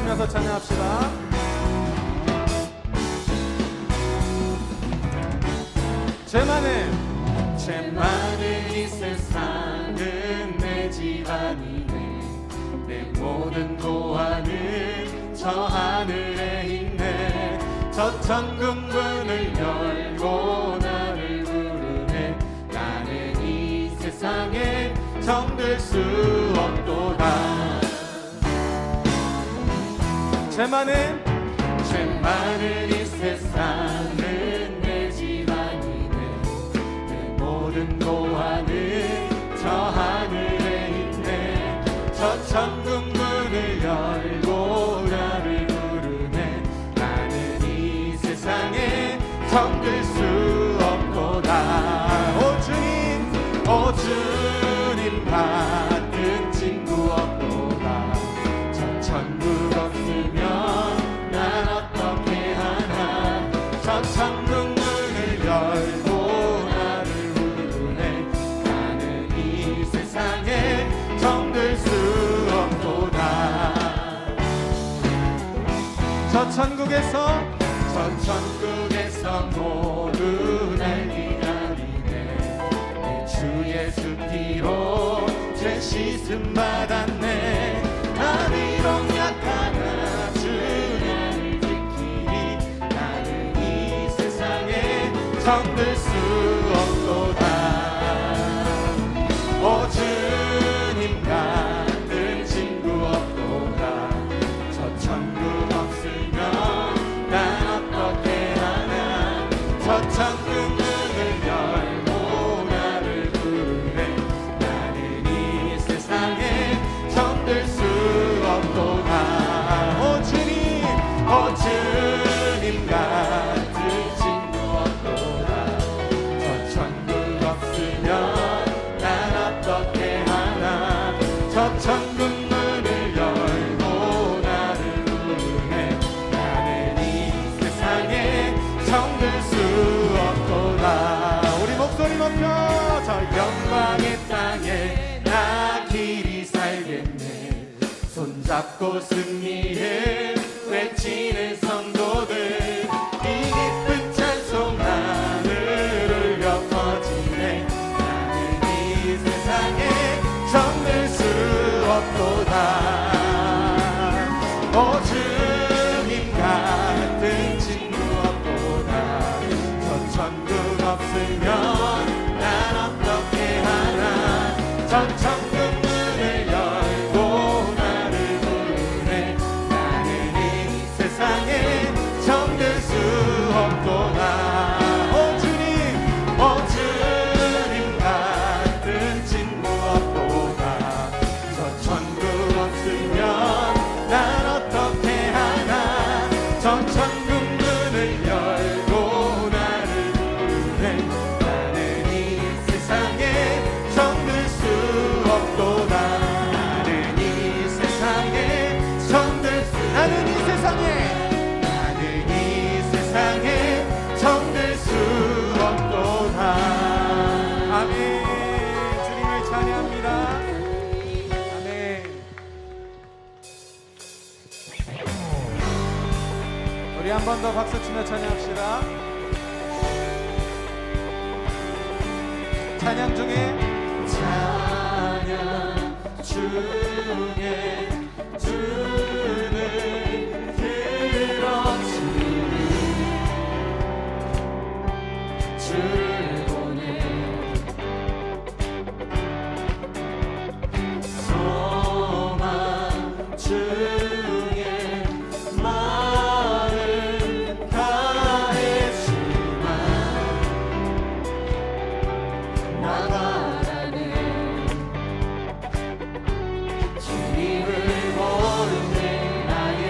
치면서 찬양합시다. 죄 많은 이 세상은 내 집안이네. 내 모든 고아는 저 하늘에 있네. 저 천국 문을 열고 나를 부르네. 나는 이 세상에 정들 수 없도다. 죄 많은 이 세상은 내 집안이네. 내 모든 고아는 저 하늘에 있네. 저 천국 문을 열고 나를 부르네. 나는 이 세상에 정들 수 없도다. 오 주님 같은 친구 없도다. 저 천국 없으면 난 어떻게 하나. 저 천국 문을 열고 나를 부르네. 나는 이 세상에 정들 수 없도다. 저 천국에서 모두 날 기다리네. 내 주 예수 피로 죄 씻음 받았네. 나 비록 약하나 주 나를 지키리. 나는 이 세상에 정들 수 없도다. 오 주님 같은 친구 없도다. 저 천국 없으면 난 어떻게 하나. 저 천국 문을 열고 나를 부르네. 나는 이 세상에 정들 수 없도다. 오 주님 같은 친구 없도다. 저 천국 없으면 난 어떻게 하나. 저 천국 문을 열고 나를 부르네. 나는 이 세상에 정들 수 없도다. 우리 목소리 높여 저 영광의 땅에 나 길이 살겠네. 손잡고 승리해 외치는 성도들. 이 기쁜 찬송 하늘 울려 퍼지네. 나는 이 세상에 정들 수 없도다. 오 주님 같은 친구 없도다. 저 천국 없으면 난 어떻게 하나. 저 천국 문을 열고 나를 부르네. 나는 이 세상에 정들 수 없도다. 오 주님 같은 친구 없도다. 저 천국 없으면 난 어떻게 하나. 저 천국 문을 열고 나를 부르네. 나는 이 세상에 정들 수 없도다. 나는 이 세상에 정들 수. 나는 이 세상에 정들 수 없도다. 아멘. 주님을 찬양합니다. 아멘. 우리 한 번 더 박수 치며 찬양합시다. 찬양 중에 주를 들어주는 주를 보내. 소망 중에 마음 다해 주만 나가라네. 주님을 모르네. 나의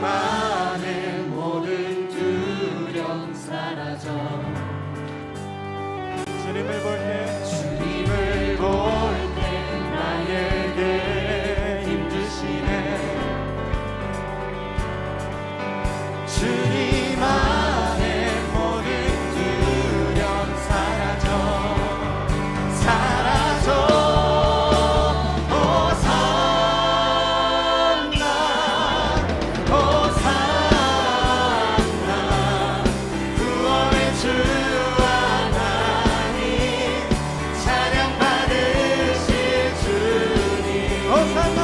안에 모든 두려움 사라져. 주님을 볼 때 주님을 볼 때 나에게 힘주시네. 주님 안에 모든 두려움 사라져. 사라져. 호산나 호산나 구원의 주 하나님 찬양 받으실 주님. 호산나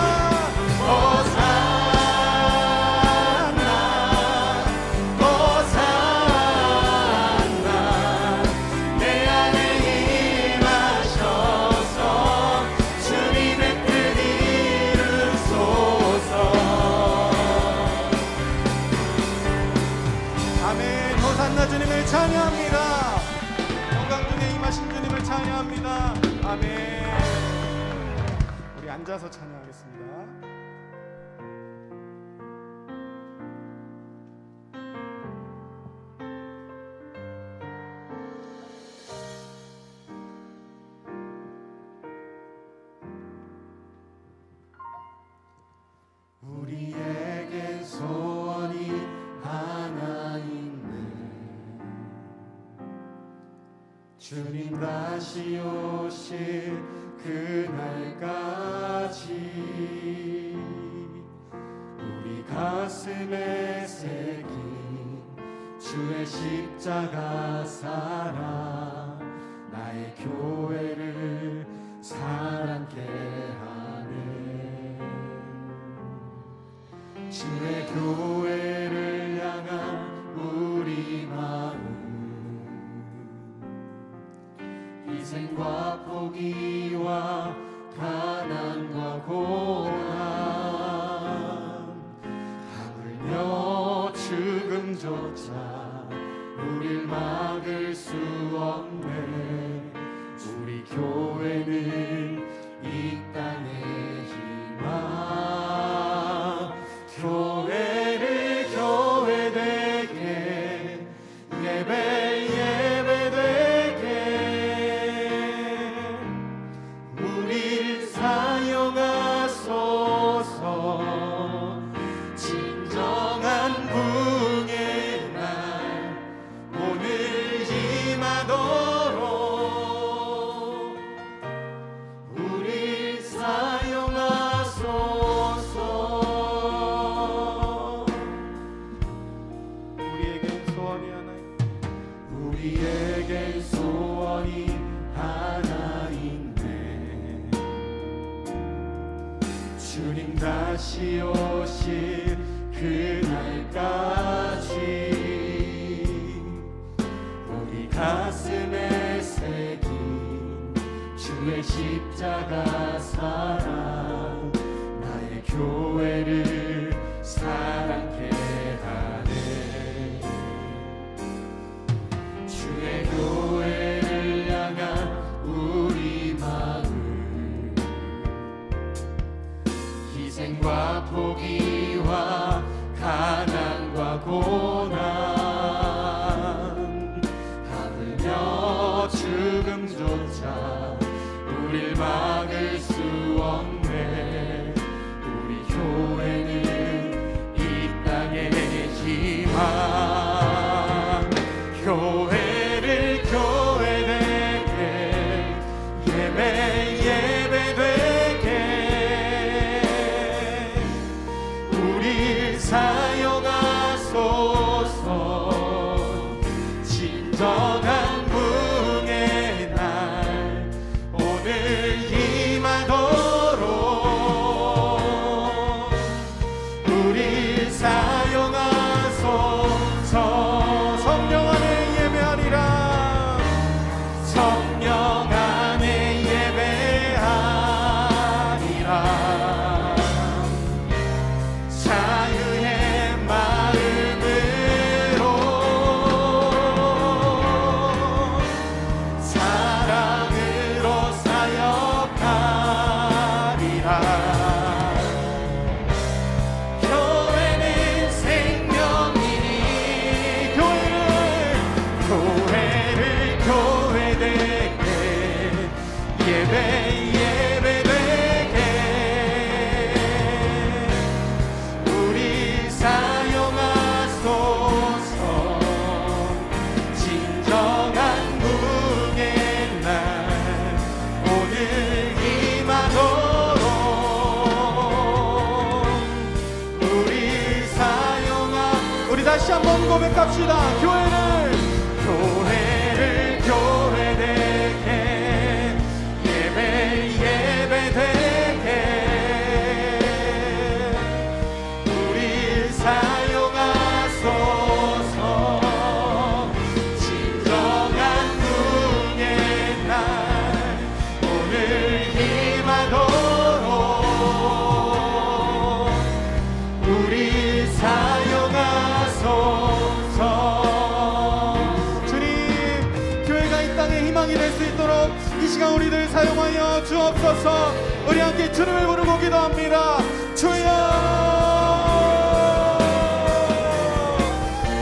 호산나 호산나 내 안에 임하셔서 주님의 뜻 이루소서. 아멘. 호산나 주님을 찬양합니다. 영광 중에 임하신 주님을 찬양합니다. 아멘. 우리 앉아서 찬양하겠습니다. 우리에겐 소원이 하나 있네. 주님 다시 오실 그날까지 우리 가슴에 새긴 주의 십자가 사랑 나의 교회를 사랑케 하네. 주의 교회를 향한 우리 마음 희생과 포기와 가난과 고난 하물며 죽음조차 우릴 막을 수 없네. 우리 교회는 이 땅의 희망. 교회를 교회되게 예배되게 우릴 사용하소서. 진정한 부흥의 날 오늘 임하도록 우릴 사용하소서. 우리에겐 소원이 하나 우리에겐 소원이 하나 있네. 주님 다시 오실 그날까지 우리 가슴에 새긴 주의 십자가 사랑 나의 교회를 사랑케 하네. 주의 교회를 향한 우리 마음 희생과 포기와 가난과 고난 하물며 죽음조차 우릴 막을 수 없네. 다시 한번 고백합시다. 교회를 교회되게 예배되게 우리 사용하소서. 진정한 눈의 날 오늘 임하도록 우리 사용하소서. 주님, 교회가 이 땅에 희망이 될 수 있도록 이 시간 우리들 사용하여 주옵소서. 우리 함께 주님을 부르고 기도합니다. 주여,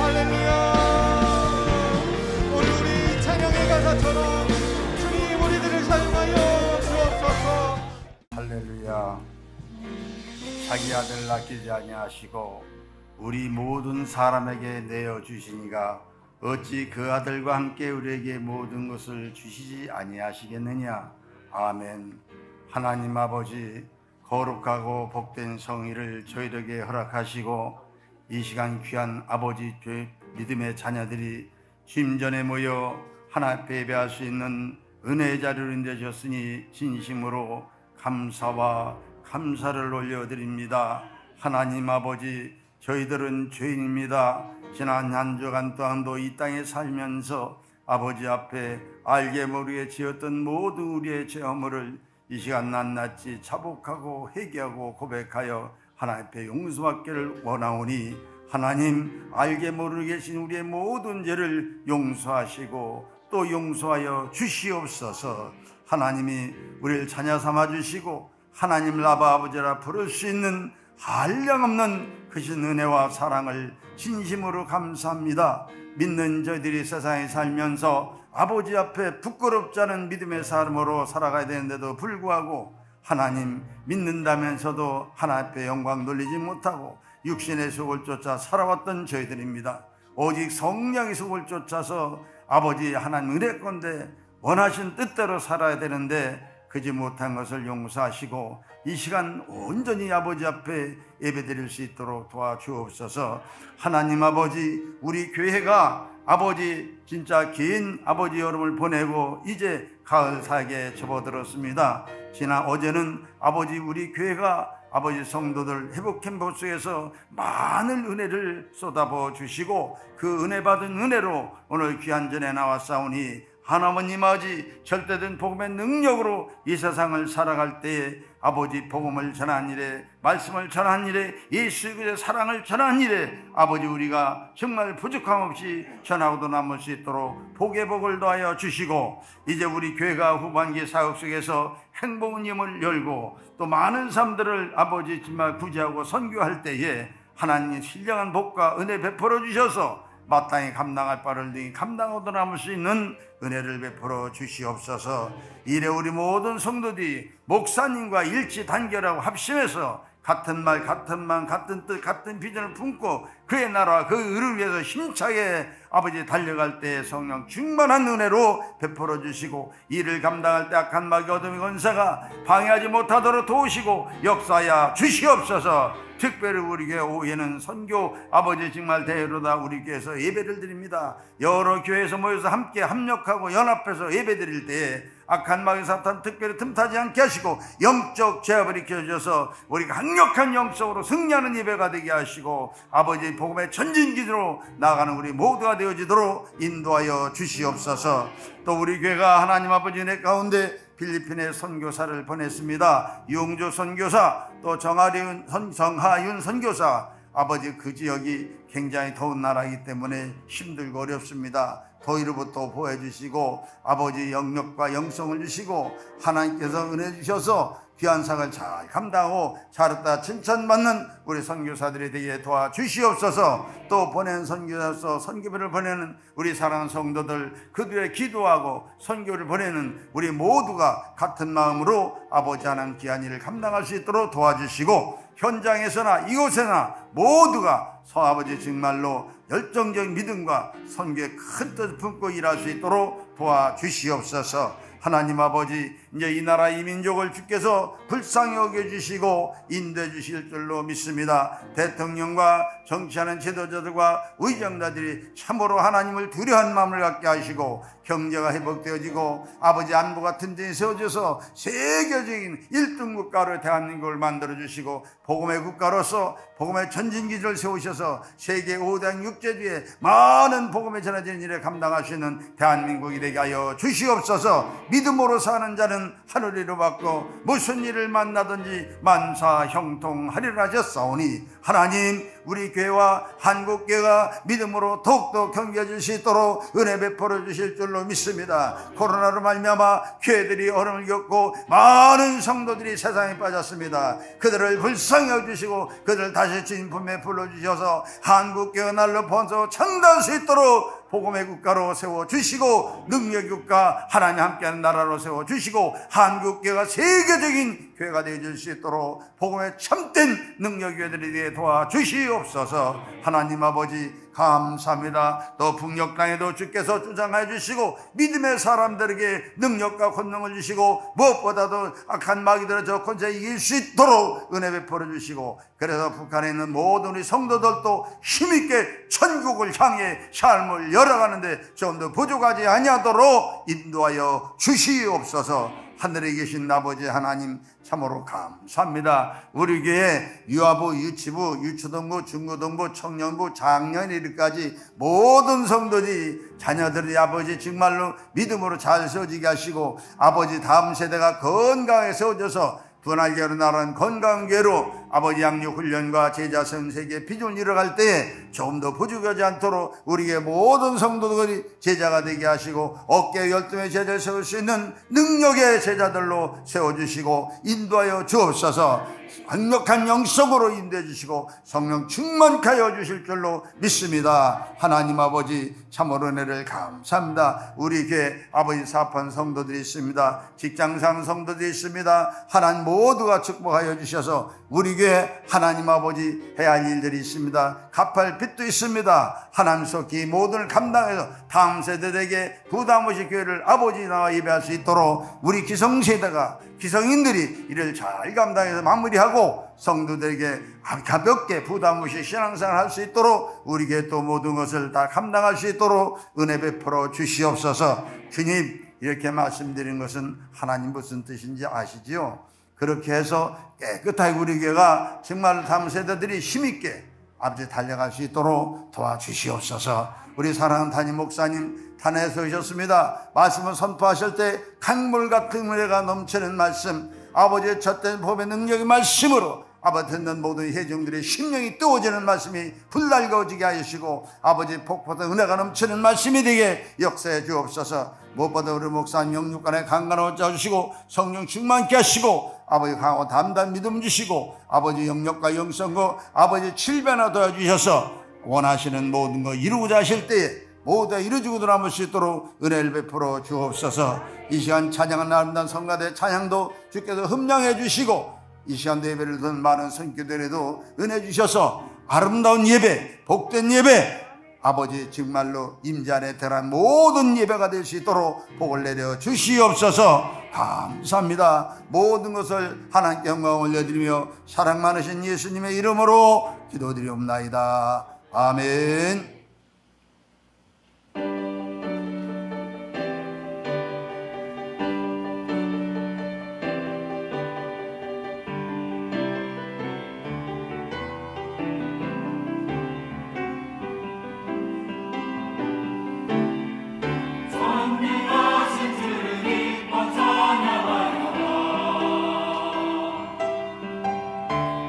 할렐루야. 우리 찬양의 가사처럼 주님 우리들을 사용하여 주옵소서. 할렐루야. 자기 아들 아끼지 아니하시고 우리 모든 사람에게 내어 주시니가 어찌 그 아들과 함께 우리에게 모든 것을 주시지 아니하시겠느냐. 아멘. 하나님 아버지, 거룩하고 복된 성의를 저희에게 허락하시고 이 시간 귀한 아버지 믿음의 자녀들이 주임전에 모여 하나 앞에 예배할 수 있는 은혜의 자리를 인도하셨으니 진심으로 감사와 감사를 올려드립니다. 하나님 아버지, 저희들은 죄인입니다. 지난 한 주간 동안도 이 땅에 살면서 아버지 앞에 알게 모르게 지었던 모든 우리의 죄 허물을 이 시간 낱낱이 자복하고 회개하고 고백하여 하나님 앞에 용서받기를 원하오니 하나님, 알게 모르게 계신 우리의 모든 죄를 용서하시고 또 용서하여 주시옵소서. 하나님이 우리를 자녀 삼아 주시고 하나님을 아바 아버지라 부를 수 있는 한량없는 크신 은혜와 사랑을 진심으로 감사합니다. 믿는 저희들이 세상에 살면서 아버지 앞에 부끄럽지 않은 믿음의 삶으로 살아가야 되는데도 불구하고 하나님 믿는다면서도 하나님 앞에 영광 돌리지 못하고 육신의 속을 쫓아 살아왔던 저희들입니다. 오직 성령의 속을 쫓아서 아버지 하나님 은혜건대 원하신 뜻대로 살아야 되는데 그지 못한 것을 용서하시고 이 시간 온전히 아버지 앞에 예배드릴 수 있도록 도와주옵소서. 하나님 아버지, 우리 교회가 아버지 진짜 긴 아버지 여름을 보내고 이제 가을 사계에 접어들었습니다. 지난 어제는 아버지 우리 교회가 아버지 성도들 회복 캠프 속에서 많은 은혜를 쏟아부어 주시고 그 은혜 받은 은혜로 오늘 귀한 전에 나왔사오니 하나님 아버지 절대된 복음의 능력으로 이 세상을 살아갈 때에 아버지 복음을 전한 일에 말씀을 전한 일에 예수 그리스도의 사랑을 전한 일에 아버지 우리가 정말 부족함 없이 전하고도 남을 수 있도록 복의 복을 더하여 주시고 이제 우리 교회가 후반기 사역 속에서 행복은 힘을 열고 또 많은 사람들을 아버지 정말 구제하고 선교할 때에 하나님의 신령한 복과 은혜 베풀어 주셔서 마땅히 감당할 바를 능히 감당하고 남을 수 있는 은혜를 베풀어 주시옵소서. 이래 우리 모든 성도들이 목사님과 일치 단결하고 합심해서 같은 말 같은 마음 같은 뜻 같은 비전을 품고 그의 나라와 그 의를 위해서 힘차게 아버지 달려갈 때 성령 충만한 은혜로 베풀어 주시고 이를 감당할 때 악한 마귀 어둠의 권세가 방해하지 못하도록 도우시고 역사하여 주시옵소서. 특별히 우리 교회 오후에는 선교 아버지 정말 대회로다 우리 교회에서 예배를 드립니다. 여러 교회에서 모여서 함께 합력하고 연합해서 예배 드릴 때에 악한 마귀 사탄 특별히 틈타지 않게 하시고 영적 제압을 일으켜주셔서 우리가 강력한 영적으로 승리하는 예배가 되게 하시고 아버지 복음의 전진기지로 나아가는 우리 모두가 되어지도록 인도하여 주시옵소서. 또 우리 교회가 하나님 아버지 은혜 가운데 필리핀에 선교사를 보냈습니다. 유홍조 선교사 또 정하윤 선교사 아버지 그 지역이 굉장히 더운 나라이기 때문에 힘들고 어렵습니다. 더위로부터 보호해주시고 아버지 영력과 영성을 주시고 하나님께서 은혜 주셔서 귀한 상을 잘 감당하고 잘했다 칭찬받는 우리 선교사들이 되게 도와주시옵소서. 또 보낸 선교사서 선교비를 보내는 우리 사랑하는 성도들 그들의 기도하고 선교를 보내는 우리 모두가 같은 마음으로 아버지 하나님 귀한 일을 감당할 수 있도록 도와주시고 현장에서나 이곳에나 모두가 아버지 정말로 열정적인 믿음과 선교의 큰 뜻을 품고 일할 수 있도록 도와주시옵소서. 하나님 아버지 이제 이 나라 이 민족을 주께서 불쌍히 여겨주시고 인도해 주실 줄로 믿습니다. 대통령과 정치하는 지도자들과 의정자들이 참으로 하나님을 두려워한 마음을 갖게 하시고 경제가 회복되어지고 아버지 안보가 튼튼히 세워져서 세계적인 1등 국가로 대한민국을 만들어주시고 복음의 국가로서 복음의 전진기지를 세우셔서 세계 5대 육제주에 많은 복음에 전해지는 일에 감당하시는 대한민국이 되게 하여 주시옵소서. 믿음으로 사는 자는 하늘이로 받고 무슨 일을 만나든지 만사 형통하리라 하셨사오니 하나님 우리 교회와 한국교회가 믿음으로 더욱더 경계해 수 있도록 은혜 베풀어 주실 줄로 믿습니다. 코로나로 말미암아 교회들이 어려움을 겪고 많은 성도들이 세상에 빠졌습니다. 그들을 불쌍히 여주시고 그들을 다시 진품에 불러주셔서 한국교회 날로 번서 창대할 수 있도록 복음의 국가로 세워주시고 능력의 국가 하나님 함께하는 나라로 세워주시고 한국교회가 세계적인 교회가 되어줄 수 있도록 복음의 참된 능력교회들에 대해 도와주시옵소서. 하나님 아버지 감사합니다. 또 북녘 땅에도 주께서 주장해 주시고 믿음의 사람들에게 능력과 권능을 주시고 무엇보다도 악한 마귀들을 저 권세 이길 수 있도록 은혜 베풀어 주시고 그래서 북한에 있는 모든 우리 성도들도 힘있게 천국을 향해 삶을 열어가는데 좀 더 부족하지 아니하도록 인도하여 주시옵소서. 하늘에 계신 아버지 하나님 참으로 감사합니다. 우리 교회 유아부, 유치부, 유초등부, 중고등부, 청년부, 장년일까지 모든 성도들이 자녀들이 아버지 정말로 믿음으로 잘 세워지게 하시고 아버지 다음 세대가 건강하게 세워져서 분할교로 나라는 건강한 교회로 아버지 양육 훈련과 제자 선생의 비전을 이뤄갈 때에 조금 더 부족하지 않도록 우리의 모든 성도들이 제자가 되게 하시고 어깨에 열등의 제자를 세울 수 있는 능력의 제자들로 세워주시고 인도하여 주옵소서. 강력한 영성으로 인도해 주시고 성령 충만케 하여 주실 줄로 믿습니다. 하나님 아버지 참으로 은혜를 감사합니다. 우리 교회 아버지 사판 성도들이 있습니다. 직장상 성도들이 있습니다. 하나님 모두가 축복하여 주셔서 우리 교회 하나님 아버지 해야 할 일들이 있습니다. 갚을 빚도 있습니다. 하나님 속히 모든 감당해서 다음 세대에게 부담 없이 교회를 아버지 나와 예배할 수 있도록 우리 기성세대가 기성인들이 이를 잘 감당해서 마무리하고 성도들에게 가볍게 부담 없이 신앙생활 할 수 있도록 우리 교회 또 모든 것을 다 감당할 수 있도록 은혜 베풀어 주시옵소서. 주님 이렇게 말씀드린 것은 하나님 무슨 뜻인지 아시지요? 그렇게 해서 깨끗하게 우리 교회가 정말 다음 세대들이 힘있게 아버지 달려갈 수 있도록 도와주시옵소서. 우리 사랑하는 담임 목사님 단에 서셨습니다. 말씀을 선포하실 때 강물 같은 은혜가 넘치는 말씀 아버지의 젖된 법의 능력의 말씀으로 아버지 듣는 모든 회중들의 심령이 뜨거워지는 말씀이 불날거지게 하시고 아버지 폭포된 은혜가 넘치는 말씀이 되게 역사해 주옵소서. 무엇보다 우리 목사님 영육간에 강건하게 짜주시고 성령 충만케 하시고 아버지 강하고 담대한 믿음 주시고 아버지 영역과 영성과 아버지 칠변화 도와주셔서 원하시는 모든 거 이루고자 하실 때에 모두 이루어지고 돌아올 수 있도록 은혜를 베풀어 주옵소서. 이 시간 찬양한 아름다운 성가대 찬양도 주께서 흠량해 주시고 이 시간도 예배를 듣는 많은 선교들에도 은혜 주셔서 아름다운 예배 복된 예배 아버지 정말로 임재 안에 들어간 모든 예배가 될 수 있도록 복을 내려 주시옵소서. 감사합니다. 모든 것을 하나님께 영광 올려드리며 사랑 많으신 예수님의 이름으로 기도드리옵나이다. 아멘.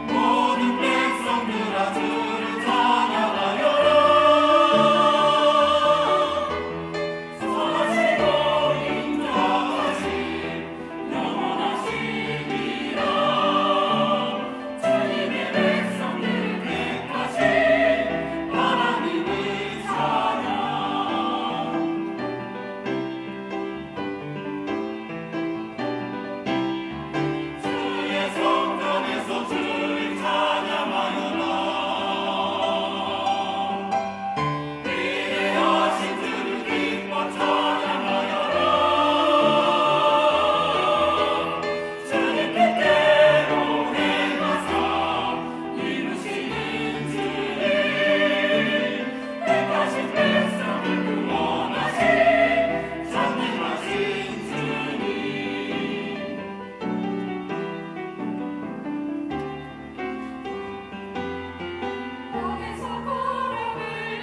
모든 백성들아 주를 찬양하여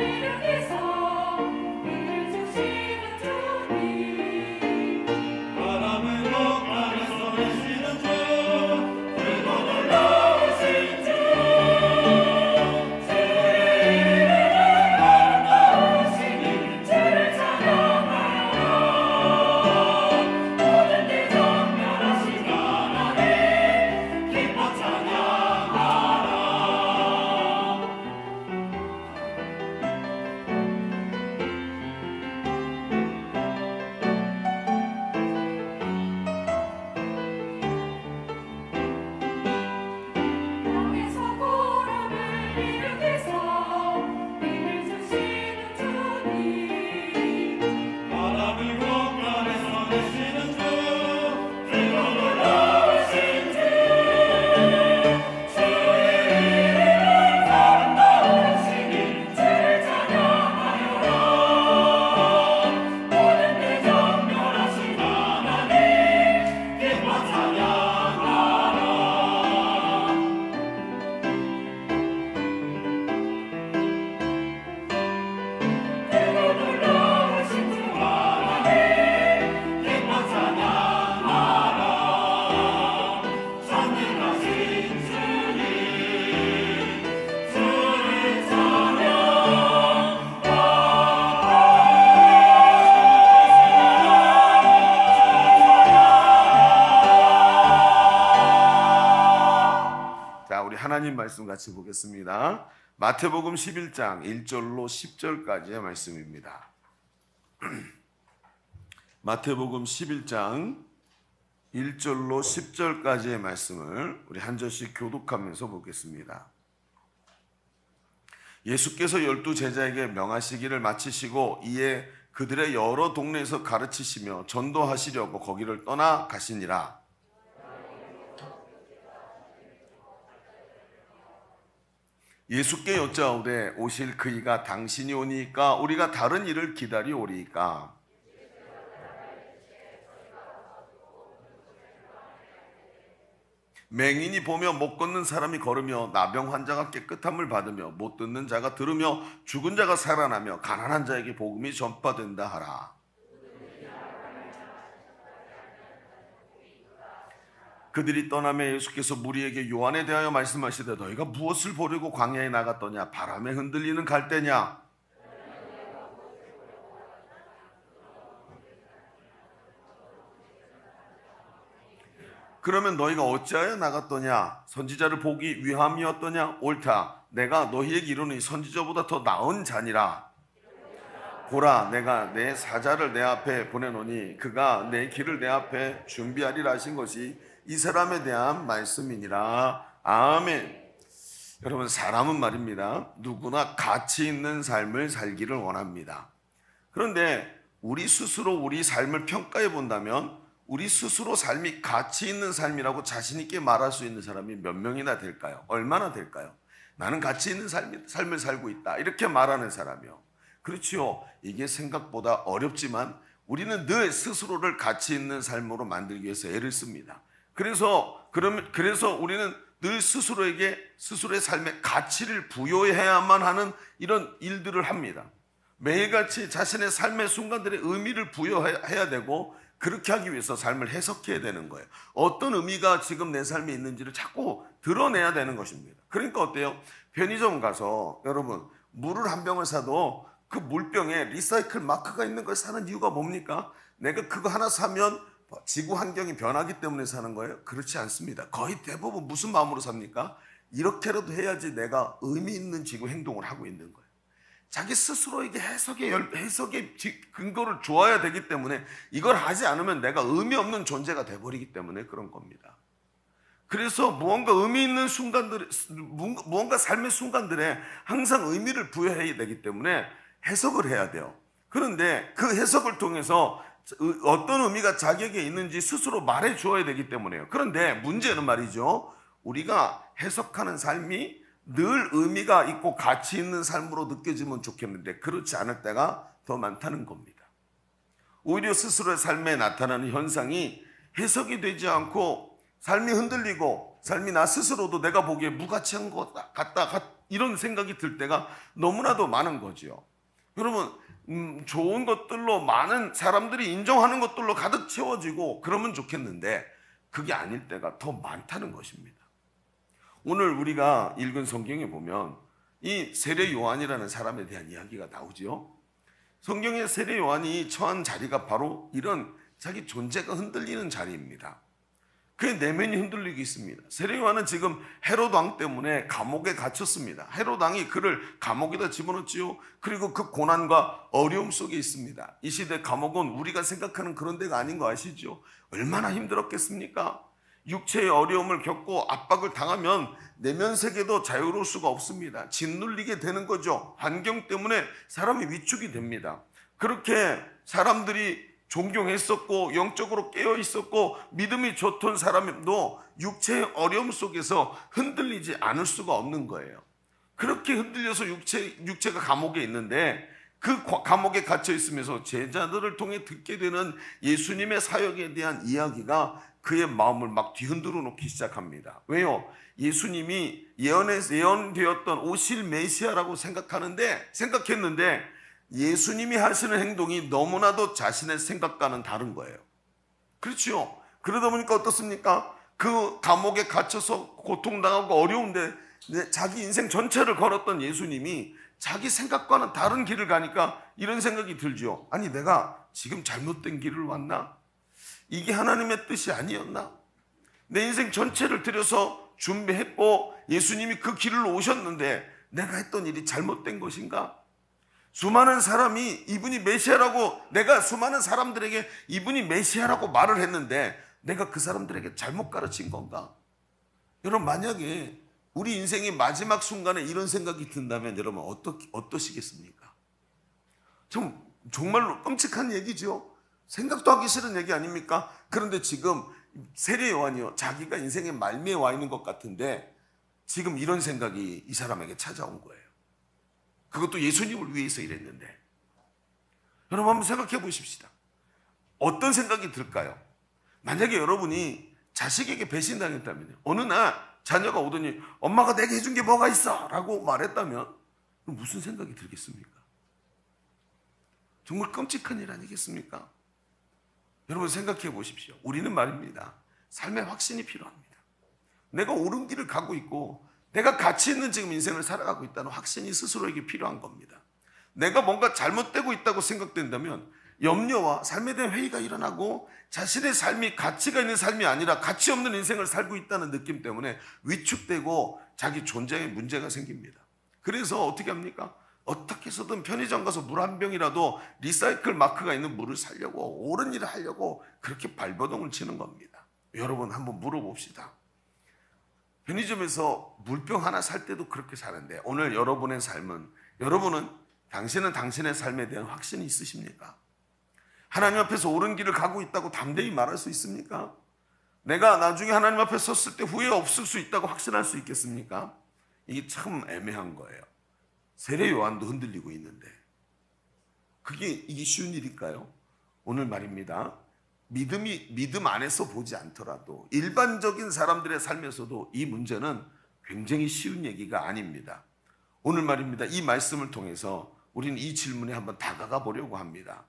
일으키사 이를 주시는 주님 바람을 목하며 쏘내시는 주 들고 놀라우신 주 주의 이름은 아름다우시니 주를 찬양하여라 모든 일 정멸하신 하나님 기뻐 찬양하라 땅에서 구름을 일으키사 비를 주시는 주님 바람을 목하며 쏘내시는 주 들고 놀라우신 주 주의 이름은 아름다우시니 주를 찬양하여라 모든 일 정멸하신 하나님 기뻐 찬양하라 들고 놀라우신 주 하나님 기뻐 찬양하라 전능하신 주님 주를 자, 우리 하나님 말씀 같이 보겠습니다. 마태복음 11장 1절로 10절까지의 말씀입니다. 마태복음 11장 1절로 10절까지의 말씀을 우리 한 절씩 교독하면서 보겠습니다. 예수께서 12 제자에게 명하시기를 마치시고 이에 그들의 여러 동네에서 가르치시며 전도하시려고 거기를 떠나 가시니라. 예수께 여짜오되 오실 그이가 당신이 오니까 우리가 다른 일을 기다리오리이까. 맹인이 보며 못 걷는 사람이 걸으며 나병 환자가 깨끗함을 받으며 못 듣는 자가 들으며 죽은 자가 살아나며 가난한 자에게 복음이 전파된다 하라. 그들이 떠나며 예수께서 무리에게 요한에 대하여 말씀하시되 너희가 무엇을 보려고 광야에 나갔더냐? 바람에 흔들리는 갈대냐? 그러면 너희가 어찌하여 나갔더냐? 선지자를 보기 위함이었더냐? 옳다. 내가 너희에게 이르노니 선지자보다 더 나은 자니라. 보라, 내가 내 사자를 내 앞에 보내노니 그가 내 길을 내 앞에 준비하리라 하신 것이 이 사람에 대한 말씀이니라. 아멘. 여러분, 사람은 말입니다, 누구나 가치 있는 삶을 살기를 원합니다. 그런데 우리 스스로 우리 삶을 평가해 본다면 우리 스스로 삶이 가치 있는 삶이라고 자신 있게 말할 수 있는 사람이 몇 명이나 될까요? 얼마나 될까요? 나는 가치 있는 삶을 살고 있다, 이렇게 말하는 사람이요. 그렇지요. 이게 생각보다 어렵지만 우리는 늘 스스로를 가치 있는 삶으로 만들기 위해서 애를 씁니다. 그래서 우리는 늘 스스로에게 스스로의 삶에 가치를 부여해야만 하는 이런 일들을 합니다. 매일같이 자신의 삶의 순간들의 의미를 부여해야 되고, 그렇게 하기 위해서 삶을 해석해야 되는 거예요. 어떤 의미가 지금 내 삶에 있는지를 자꾸 드러내야 되는 것입니다. 그러니까 어때요? 편의점 가서 여러분 물을 한 병을 사도 그 물병에 리사이클 마크가 있는 걸 사는 이유가 뭡니까? 내가 그거 하나 사면 지구 환경이 변하기 때문에 사는 거예요? 그렇지 않습니다. 거의 대부분 무슨 마음으로 삽니까? 이렇게라도 해야지 내가 의미 있는 지구 행동을 하고 있는 거예요. 자기 스스로에게 해석의 근거를 주어야 되기 때문에, 이걸 하지 않으면 내가 의미 없는 존재가 돼버리기 때문에 그런 겁니다. 그래서 무언가 의미 있는 무언가 삶의 순간들에 항상 의미를 부여해야 되기 때문에 해석을 해야 돼요. 그런데 그 해석을 통해서 어떤 의미가 자기에게 있는지 스스로 말해 주어야 되기 때문에요. 그런데 문제는 말이죠, 우리가 해석하는 삶이 늘 의미가 있고 가치 있는 삶으로 느껴지면 좋겠는데 그렇지 않을 때가 더 많다는 겁니다. 오히려 스스로의 삶에 나타나는 현상이 해석이 되지 않고 삶이 흔들리고, 삶이 나 스스로도 내가 보기에 무가치한 것 같다, 이런 생각이 들 때가 너무나도 많은 거지요. 여러분, 좋은 것들로 많은 사람들이 인정하는 것들로 가득 채워지고 그러면 좋겠는데 그게 아닐 때가 더 많다는 것입니다. 오늘 우리가 읽은 성경에 보면 이 세례 요한이라는 사람에 대한 이야기가 나오지요. 성경의 세례 요한이 처한 자리가 바로 이런 자기 존재가 흔들리는 자리입니다. 그의 내면이 흔들리고 있습니다. 세례 요한은 지금 헤롯 왕 때문에 감옥에 갇혔습니다. 헤롯 왕이 그를 감옥에다 집어넣지요. 그리고 그 고난과 어려움 속에 있습니다. 이 시대 감옥은 우리가 생각하는 그런 데가 아닌 거 아시죠? 얼마나 힘들었겠습니까? 육체의 어려움을 겪고 압박을 당하면 내면 세계도 자유로울 수가 없습니다. 짓눌리게 되는 거죠. 환경 때문에 사람이 위축이 됩니다. 그렇게 사람들이 존경했었고 영적으로 깨어 있었고 믿음이 좋던 사람도 육체의 어려움 속에서 흔들리지 않을 수가 없는 거예요. 그렇게 흔들려서 육체가 감옥에 있는데 그 감옥에 갇혀 있으면서 제자들을 통해 듣게 되는 예수님의 사역에 대한 이야기가 그의 마음을 막 뒤흔들어 놓기 시작합니다. 왜요? 예수님이 예언되었던 오실 메시아라고 생각했는데 예수님이 하시는 행동이 너무나도 자신의 생각과는 다른 거예요. 그렇죠? 그러다 보니까 어떻습니까? 그 감옥에 갇혀서 고통당하고 어려운데 자기 인생 전체를 걸었던 예수님이 자기 생각과는 다른 길을 가니까 이런 생각이 들죠. 아니, 내가 지금 잘못된 길을 왔나? 이게 하나님의 뜻이 아니었나? 내 인생 전체를 들여서 준비했고 예수님이 그 길로 오셨는데 내가 했던 일이 잘못된 것인가? 수많은 사람이 이분이 메시아라고, 내가 수많은 사람들에게 이분이 메시아라고 말을 했는데 내가 그 사람들에게 잘못 가르친 건가? 여러분, 만약에 우리 인생의 마지막 순간에 이런 생각이 든다면 여러분 어떠시겠습니까? 정말로 끔찍한 얘기죠. 생각도 하기 싫은 얘기 아닙니까? 그런데 지금 세례 요한이요, 자기가 인생의 말미에 와 있는 것 같은데 지금 이런 생각이 이 사람에게 찾아온 거예요. 그것도 예수님을 위해서 이랬는데. 여러분 한번 생각해 보십시다. 어떤 생각이 들까요? 만약에 여러분이 자식에게 배신당했다면요, 어느 날 자녀가 오더니 엄마가 내게 해준 게 뭐가 있어? 라고 말했다면 무슨 생각이 들겠습니까? 정말 끔찍한 일 아니겠습니까? 여러분 생각해 보십시오. 우리는 말입니다, 삶의 확신이 필요합니다. 내가 옳은 길을 가고 있고 내가 가치 있는 지금 인생을 살아가고 있다는 확신이 스스로에게 필요한 겁니다. 내가 뭔가 잘못되고 있다고 생각된다면 염려와 삶에 대한 회의가 일어나고 자신의 삶이 가치가 있는 삶이 아니라 가치 없는 인생을 살고 있다는 느낌 때문에 위축되고 자기 존재에 문제가 생깁니다. 그래서 어떻게 합니까? 어떻게 해서든 편의점 가서 물 한 병이라도 리사이클 마크가 있는 물을 사려고, 옳은 일을 하려고 그렇게 발버둥을 치는 겁니다. 여러분 한번 물어봅시다. 편의점에서 물병 하나 살 때도 그렇게 사는데 오늘 여러분의 삶은, 당신은 당신의 삶에 대한 확신이 있으십니까? 하나님 앞에서 옳은 길을 가고 있다고 담대히 말할 수 있습니까? 내가 나중에 하나님 앞에 섰을 때 후회 없을 수 있다고 확신할 수 있겠습니까? 이게 참 애매한 거예요. 세례 요한도 흔들리고 있는데 이게 쉬운 일일까요? 오늘 말입니다, 믿음 안에서 보지 않더라도 일반적인 사람들의 삶에서도 이 문제는 굉장히 쉬운 얘기가 아닙니다. 오늘 말입니다, 이 말씀을 통해서 우리는 이 질문에 한번 다가가 보려고 합니다.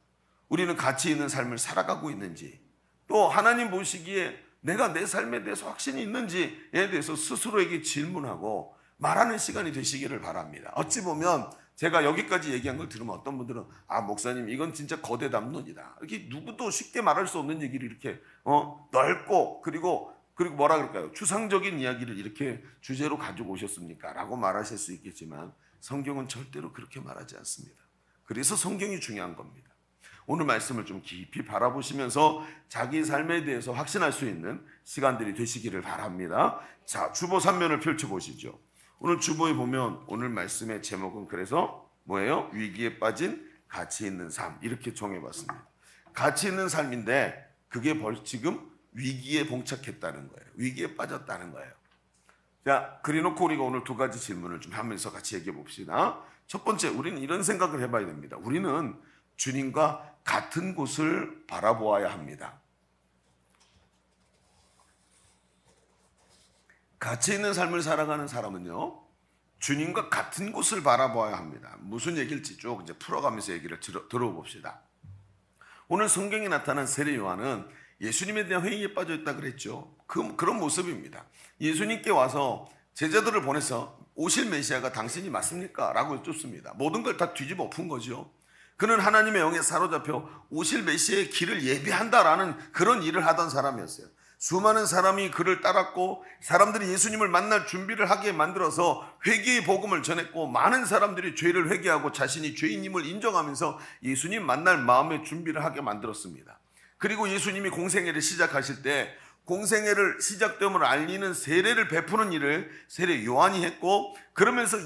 우리는 가치 있는 삶을 살아가고 있는지, 또 하나님 보시기에 내가 내 삶에 대해서 확신이 있는지에 대해서 스스로에게 질문하고 말하는 시간이 되시기를 바랍니다. 어찌 보면 제가 여기까지 얘기한 걸 들으면 어떤 분들은 목사님 이건 진짜 거대 담론이다, 이렇게 누구도 쉽게 말할 수 없는 얘기를 이렇게 넓고 그리고 뭐라 그럴까요? 추상적인 이야기를 이렇게 주제로 가지고 오셨습니까? 라고 말하실 수 있겠지만 성경은 절대로 그렇게 말하지 않습니다. 그래서 성경이 중요한 겁니다. 오늘 말씀을 좀 깊이 바라보시면서 자기 삶에 대해서 확신할 수 있는 시간들이 되시기를 바랍니다. 자, 주보 3면을 펼쳐보시죠. 오늘 주보에 보면 오늘 말씀의 제목은 그래서 뭐예요? 위기에 빠진 가치 있는 삶, 이렇게 정해봤습니다. 가치 있는 삶인데 그게 지금 위기에 봉착했다는 거예요. 위기에 빠졌다는 거예요. 자, 그래놓고 우리가 오늘 두 가지 질문을 좀 하면서 같이 얘기해 봅시다. 첫 번째, 우리는 이런 생각을 해봐야 됩니다. 우리는 주님과 같은 곳을 바라보아야 합니다. 가치 있는 삶을 살아가는 사람은요, 주님과 같은 곳을 바라봐야 합니다. 무슨 얘기일지 쭉 이제 풀어가면서 얘기를 들어봅시다. 오늘 성경에 나타난 세례 요한은 예수님에 대한 회의에 빠져 있다 그랬죠. 그런 모습입니다. 예수님께 와서 제자들을 보내서 오실 메시아가 당신이 맞습니까? 라고 여쭙습니다. 모든 걸 다 뒤집어 엎은 거죠. 그는 하나님의 영에 사로잡혀 오실 메시아의 길을 예비한다라는 그런 일을 하던 사람이었어요. 수많은 사람이 그를 따랐고 사람들이 예수님을 만날 준비를 하게 만들어서 회개의 복음을 전했고 많은 사람들이 죄를 회개하고 자신이 죄인임을 인정하면서 예수님 만날 마음의 준비를 하게 만들었습니다. 그리고 예수님이 공생애를 시작하실 때 공생애를 시작됨을 알리는 세례를 베푸는 일을 세례 요한이 했고, 그러면서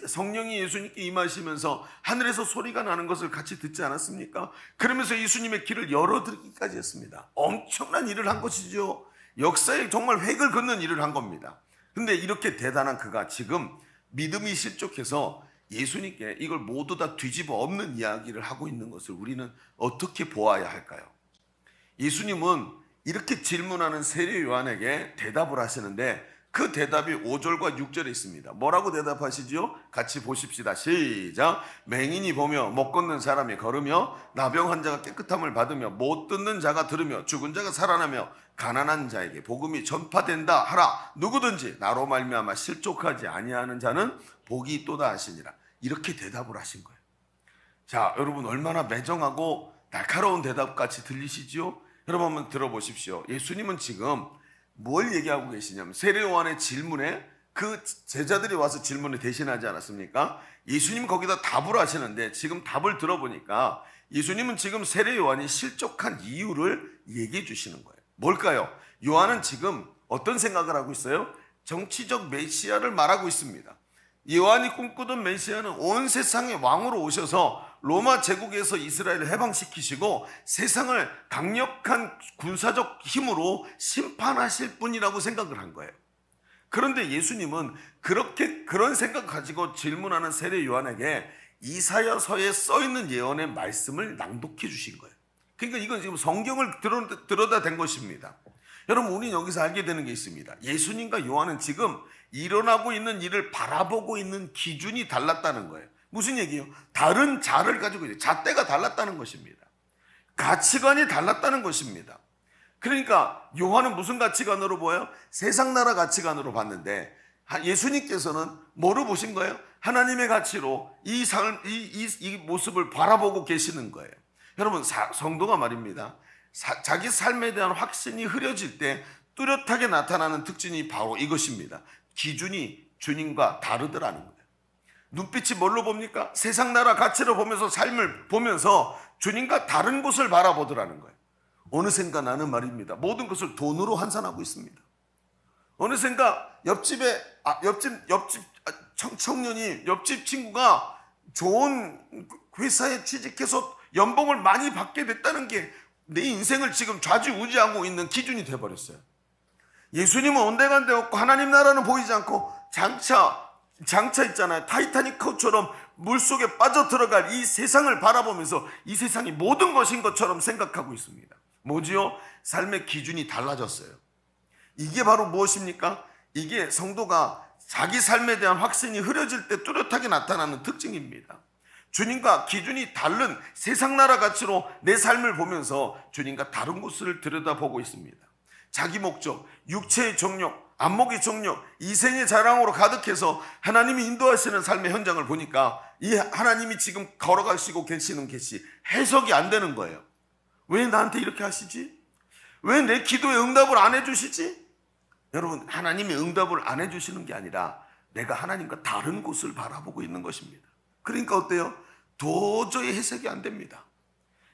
성령이 예수님께 임하시면서 하늘에서 소리가 나는 것을 같이 듣지 않았습니까? 그러면서 예수님의 길을 열어드리기까지 했습니다. 엄청난 일을 한 것이죠. 역사에 정말 획을 긋는 일을 한 겁니다. 근데 이렇게 대단한 그가 지금 믿음이 실족해서 예수님께 이걸 모두 다 뒤집어 엎는 이야기를 하고 있는 것을 우리는 어떻게 보아야 할까요? 예수님은 이렇게 질문하는 세례 요한에게 대답을 하시는데 그 대답이 5절과 6절에 있습니다. 뭐라고 대답하시죠? 같이 보십시다. 시작. 맹인이 보며 못 걷는 사람이 걸으며 나병 환자가 깨끗함을 받으며 못 듣는 자가 들으며 죽은 자가 살아나며 가난한 자에게 복음이 전파된다 하라. 누구든지 나로 말미암아 실족하지 아니하는 자는 복이 있도다 하시니라. 이렇게 대답을 하신 거예요. 자, 여러분 얼마나 매정하고 날카로운 대답같이 들리시지요? 여러분 한번 들어보십시오. 예수님은 지금 뭘 얘기하고 계시냐면 세례 요한의 질문에 그 제자들이 와서 질문을 대신하지 않았습니까? 예수님 거기다 답을 하시는데 지금 답을 들어보니까 예수님은 지금 세례 요한이 실족한 이유를 얘기해 주시는 거예요. 뭘까요? 요한은 지금 어떤 생각을 하고 있어요? 정치적 메시아를 말하고 있습니다. 요한이 꿈꾸던 메시아는 온 세상의 왕으로 오셔서 로마 제국에서 이스라엘을 해방시키시고 세상을 강력한 군사적 힘으로 심판하실 분이라고 생각을 한 거예요. 그런데 예수님은 그런 생각 가지고 질문하는 세례 요한에게 이사야서에 써있는 예언의 말씀을 낭독해 주신 거예요. 그러니까 이건 지금 성경을 들여다댄 것입니다. 여러분, 우리는 여기서 알게 되는 게 있습니다. 예수님과 요한은 지금 일어나고 있는 일을 바라보고 있는 기준이 달랐다는 거예요. 무슨 얘기예요? 다른 자를 가지고 있어요. 잣대가 달랐다는 것입니다. 가치관이 달랐다는 것입니다. 그러니까 요한은 무슨 가치관으로 보여요? 세상 나라 가치관으로 봤는데 예수님께서는 뭐로 보신 거예요? 하나님의 가치로 이 모습을 바라보고 계시는 거예요. 여러분, 성도가 말입니다. 자기 삶에 대한 확신이 흐려질 때 뚜렷하게 나타나는 특징이 바로 이것입니다. 기준이 주님과 다르더라는 거예요. 눈빛이 뭘로 봅니까? 세상 나라 가치로 보면서 삶을 보면서 주님과 다른 곳을 바라보더라는 거예요. 어느샌가 나는 말입니다. 모든 것을 돈으로 환산하고 있습니다. 어느샌가 옆집 청년이 옆집 친구가 좋은 회사에 취직해서 연봉을 많이 받게 됐다는 게 내 인생을 지금 좌지우지하고 있는 기준이 돼버렸어요. 예수님은 온데간데 없고 하나님 나라는 보이지 않고 장차 있잖아요. 타이타닉호처럼 물속에 빠져들어갈 이 세상을 바라보면서 이 세상이 모든 것인 것처럼 생각하고 있습니다. 뭐지요? 삶의 기준이 달라졌어요. 이게 바로 무엇입니까? 이게 성도가 자기 삶에 대한 확신이 흐려질 때 뚜렷하게 나타나는 특징입니다. 주님과 기준이 다른 세상 나라 가치로 내 삶을 보면서 주님과 다른 곳을 들여다보고 있습니다. 자기 목적, 육체의 정욕, 안목의 정욕, 이생의 자랑으로 가득해서 하나님이 인도하시는 삶의 현장을 보니까 이 하나님이 지금 걸어가시고 계시는 것이 해석이 안 되는 거예요. 왜 나한테 이렇게 하시지? 왜 내 기도에 응답을 안 해주시지? 여러분, 하나님이 응답을 안 해주시는 게 아니라 내가 하나님과 다른 곳을 바라보고 있는 것입니다. 그러니까 어때요? 도저히 해석이 안 됩니다.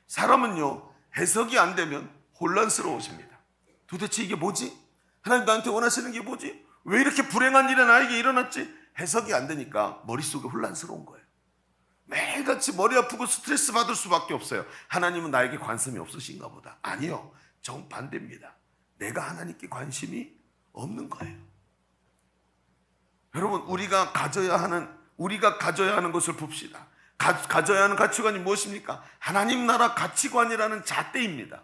사람은요, 해석이 안 되면 혼란스러워집니다. 도대체 이게 뭐지? 하나님 나한테 원하시는 게 뭐지? 왜 이렇게 불행한 일이 나에게 일어났지? 해석이 안 되니까 머릿속에 혼란스러운 거예요. 매일같이 머리 아프고 스트레스 받을 수밖에 없어요. 하나님은 나에게 관심이 없으신가 보다. 아니요, 정반대입니다. 내가 하나님께 관심이 없는 거예요. 여러분, 우리가 가져야 하는 것을 봅시다. 가져야 하는 가치관이 무엇입니까? 하나님 나라 가치관이라는 잣대입니다.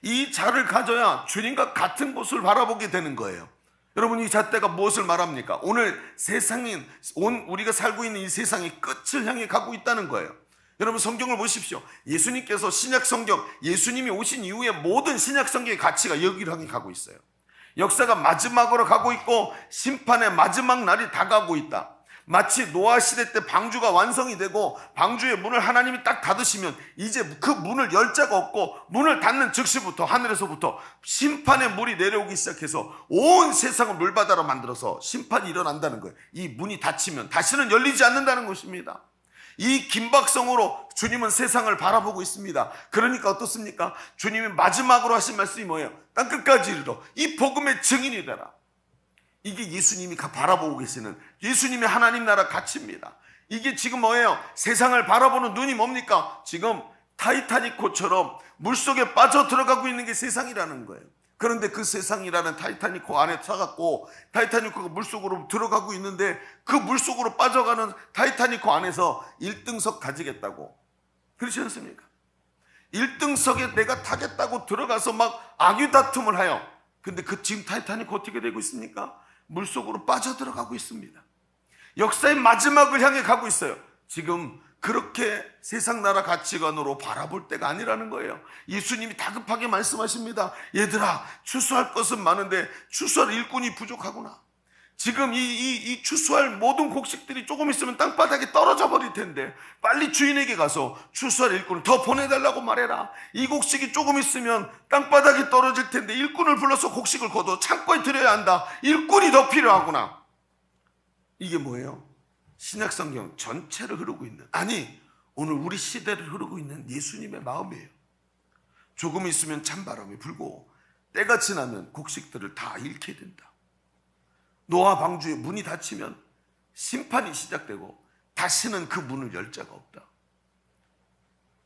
이 자를 가져야 주님과 같은 곳을 바라보게 되는 거예요. 여러분, 이 잣대가 무엇을 말합니까? 오늘 세상인, 우리가 살고 있는 이 세상이 끝을 향해 가고 있다는 거예요. 여러분, 성경을 보십시오. 예수님께서 신약 성경, 예수님이 오신 이후에 모든 신약 성경의 가치가 여기를 향해 가고 있어요. 역사가 마지막으로 가고 있고 심판의 마지막 날이 다가오고 있다. 마치 노아 시대 때 방주가 완성이 되고 방주의 문을 하나님이 딱 닫으시면 이제 그 문을 열 자가 없고 문을 닫는 즉시부터 하늘에서부터 심판의 물이 내려오기 시작해서 온 세상을 물바다로 만들어서 심판이 일어난다는 거예요. 이 문이 닫히면 다시는 열리지 않는다는 것입니다. 이 긴박성으로 주님은 세상을 바라보고 있습니다. 그러니까 어떻습니까? 주님이 마지막으로 하신 말씀이 뭐예요? 땅끝까지 이르러 이 복음의 증인이 되라. 이게 예수님이 바라보고 계시는 예수님의 하나님 나라 가치입니다. 이게 지금 뭐예요? 세상을 바라보는 눈이 뭡니까? 지금 타이타닉호처럼 물속에 빠져 들어가고 있는 게 세상이라는 거예요. 그런데 그 세상이라는 타이타닉호 안에 차갖고 타이타닉호가 물속으로 들어가고 있는데 그 물속으로 빠져가는 타이타닉호 안에서 1등석 가지겠다고 그렇지 않습니까? 1등석에 내가 타겠다고 들어가서 막 악유다툼을 하여 근데 그 지금 타이타닉호 어떻게 되고 있습니까? 물속으로 빠져 들어가고 있습니다. 역사의 마지막을 향해 가고 있어요. 지금 그렇게 세상 나라 가치관으로 바라볼 때가 아니라는 거예요. 예수님이 다급하게 말씀하십니다. 얘들아, 추수할 것은 많은데 추수할 일꾼이 부족하구나. 지금 이 추수할 모든 곡식들이 조금 있으면 땅바닥에 떨어져 버릴 텐데 빨리 주인에게 가서 추수할 일꾼을 더 보내달라고 말해라. 이 곡식이 조금 있으면 땅바닥에 떨어질 텐데 일꾼을 불러서 곡식을 거둬 창고에 들여야 한다. 일꾼이 더 필요하구나. 이게 뭐예요? 신약성경 전체를 흐르고 있는, 아니 오늘 우리 시대를 흐르고 있는 예수님의 마음이에요. 조금 있으면 찬바람이 불고 때가 지나면 곡식들을 다 잃게 된다. 노아 방주의 문이 닫히면 심판이 시작되고 다시는 그 문을 열 자가 없다.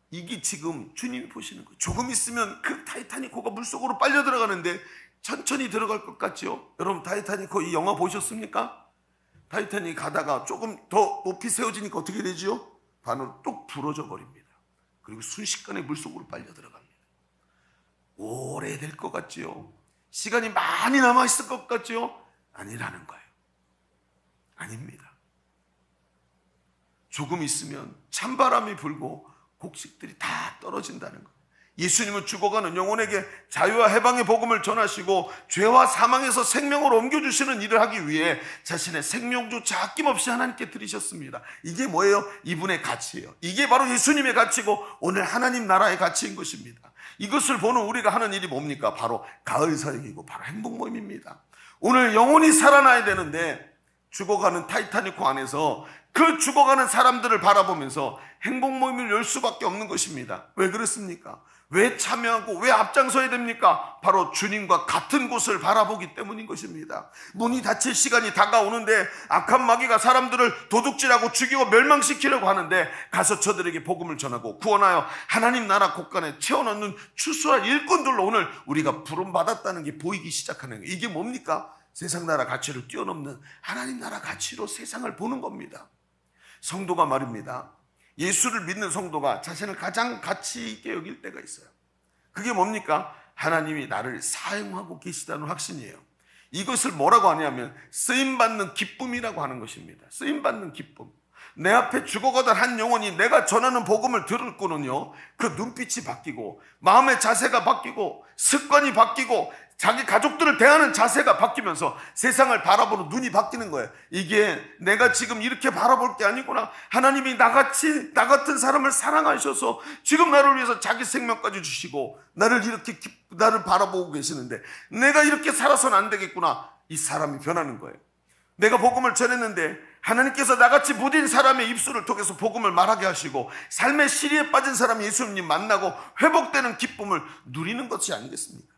이게 지금 주님이 보시는 거예요. 조금 있으면 그 타이타닉호가 물속으로 빨려 들어가는데 천천히 들어갈 것 같죠? 여러분, 타이타닉호 이 영화 보셨습니까? 타이타닉 가다가 조금 더 높이 세워지니까 어떻게 되죠? 반으로 뚝 부러져 버립니다. 그리고 순식간에 물속으로 빨려 들어갑니다. 오래될 것 같지요? 시간이 많이 남아있을 것 같지요? 아니라는 거예요. 아닙니다. 조금 있으면 찬바람이 불고 곡식들이 다 떨어진다는 거예요. 예수님은 죽어가는 영혼에게 자유와 해방의 복음을 전하시고 죄와 사망에서 생명으로 옮겨주시는 일을 하기 위해 자신의 생명조차 아낌없이 하나님께 드리셨습니다. 이게 뭐예요? 이분의 가치예요. 이게 바로 예수님의 가치고 오늘 하나님 나라의 가치인 것입니다. 이것을 보는 우리가 하는 일이 뭡니까? 바로 가을 사역이고 바로 행복 모임입니다. 오늘 영혼이 살아나야 되는데 죽어가는 타이타닉호 안에서 그 죽어가는 사람들을 바라보면서 행복 모임을 열 수밖에 없는 것입니다. 왜 그렇습니까? 왜 참여하고 왜 앞장서야 됩니까? 바로 주님과 같은 곳을 바라보기 때문인 것입니다. 문이 닫힐 시간이 다가오는데 악한 마귀가 사람들을 도둑질하고 죽이고 멸망시키려고 하는데 가서 저들에게 복음을 전하고 구원하여 하나님 나라 곳간에 채워넣는 추수할 일꾼들로 오늘 우리가 부름받았다는 게 보이기 시작하는 거예요. 이게 뭡니까? 세상 나라 가치를 뛰어넘는 하나님 나라 가치로 세상을 보는 겁니다. 성도가 말입니다. 예수를 믿는 성도가 자신을 가장 가치 있게 여길 때가 있어요. 그게 뭡니까? 하나님이 나를 사용하고 계시다는 확신이에요. 이것을 뭐라고 하냐면 쓰임받는 기쁨이라고 하는 것입니다. 쓰임받는 기쁨. 내 앞에 죽어가던 한 영혼이 내가 전하는 복음을 들을 거는요, 그 눈빛이 바뀌고 마음의 자세가 바뀌고 습관이 바뀌고 자기 가족들을 대하는 자세가 바뀌면서 세상을 바라보는 눈이 바뀌는 거예요. 이게 내가 지금 이렇게 바라볼 게 아니구나. 하나님이 나 같은 사람을 사랑하셔서 지금 나를 위해서 자기 생명까지 주시고 나를 이렇게 나를 바라보고 계시는데 내가 이렇게 살아서는 안 되겠구나. 이 사람이 변하는 거예요. 내가 복음을 전했는데 하나님께서 나같이 무딘 사람의 입술을 통해서 복음을 말하게 하시고 삶의 시리에 빠진 사람이 예수님 만나고 회복되는 기쁨을 누리는 것이 아니겠습니까?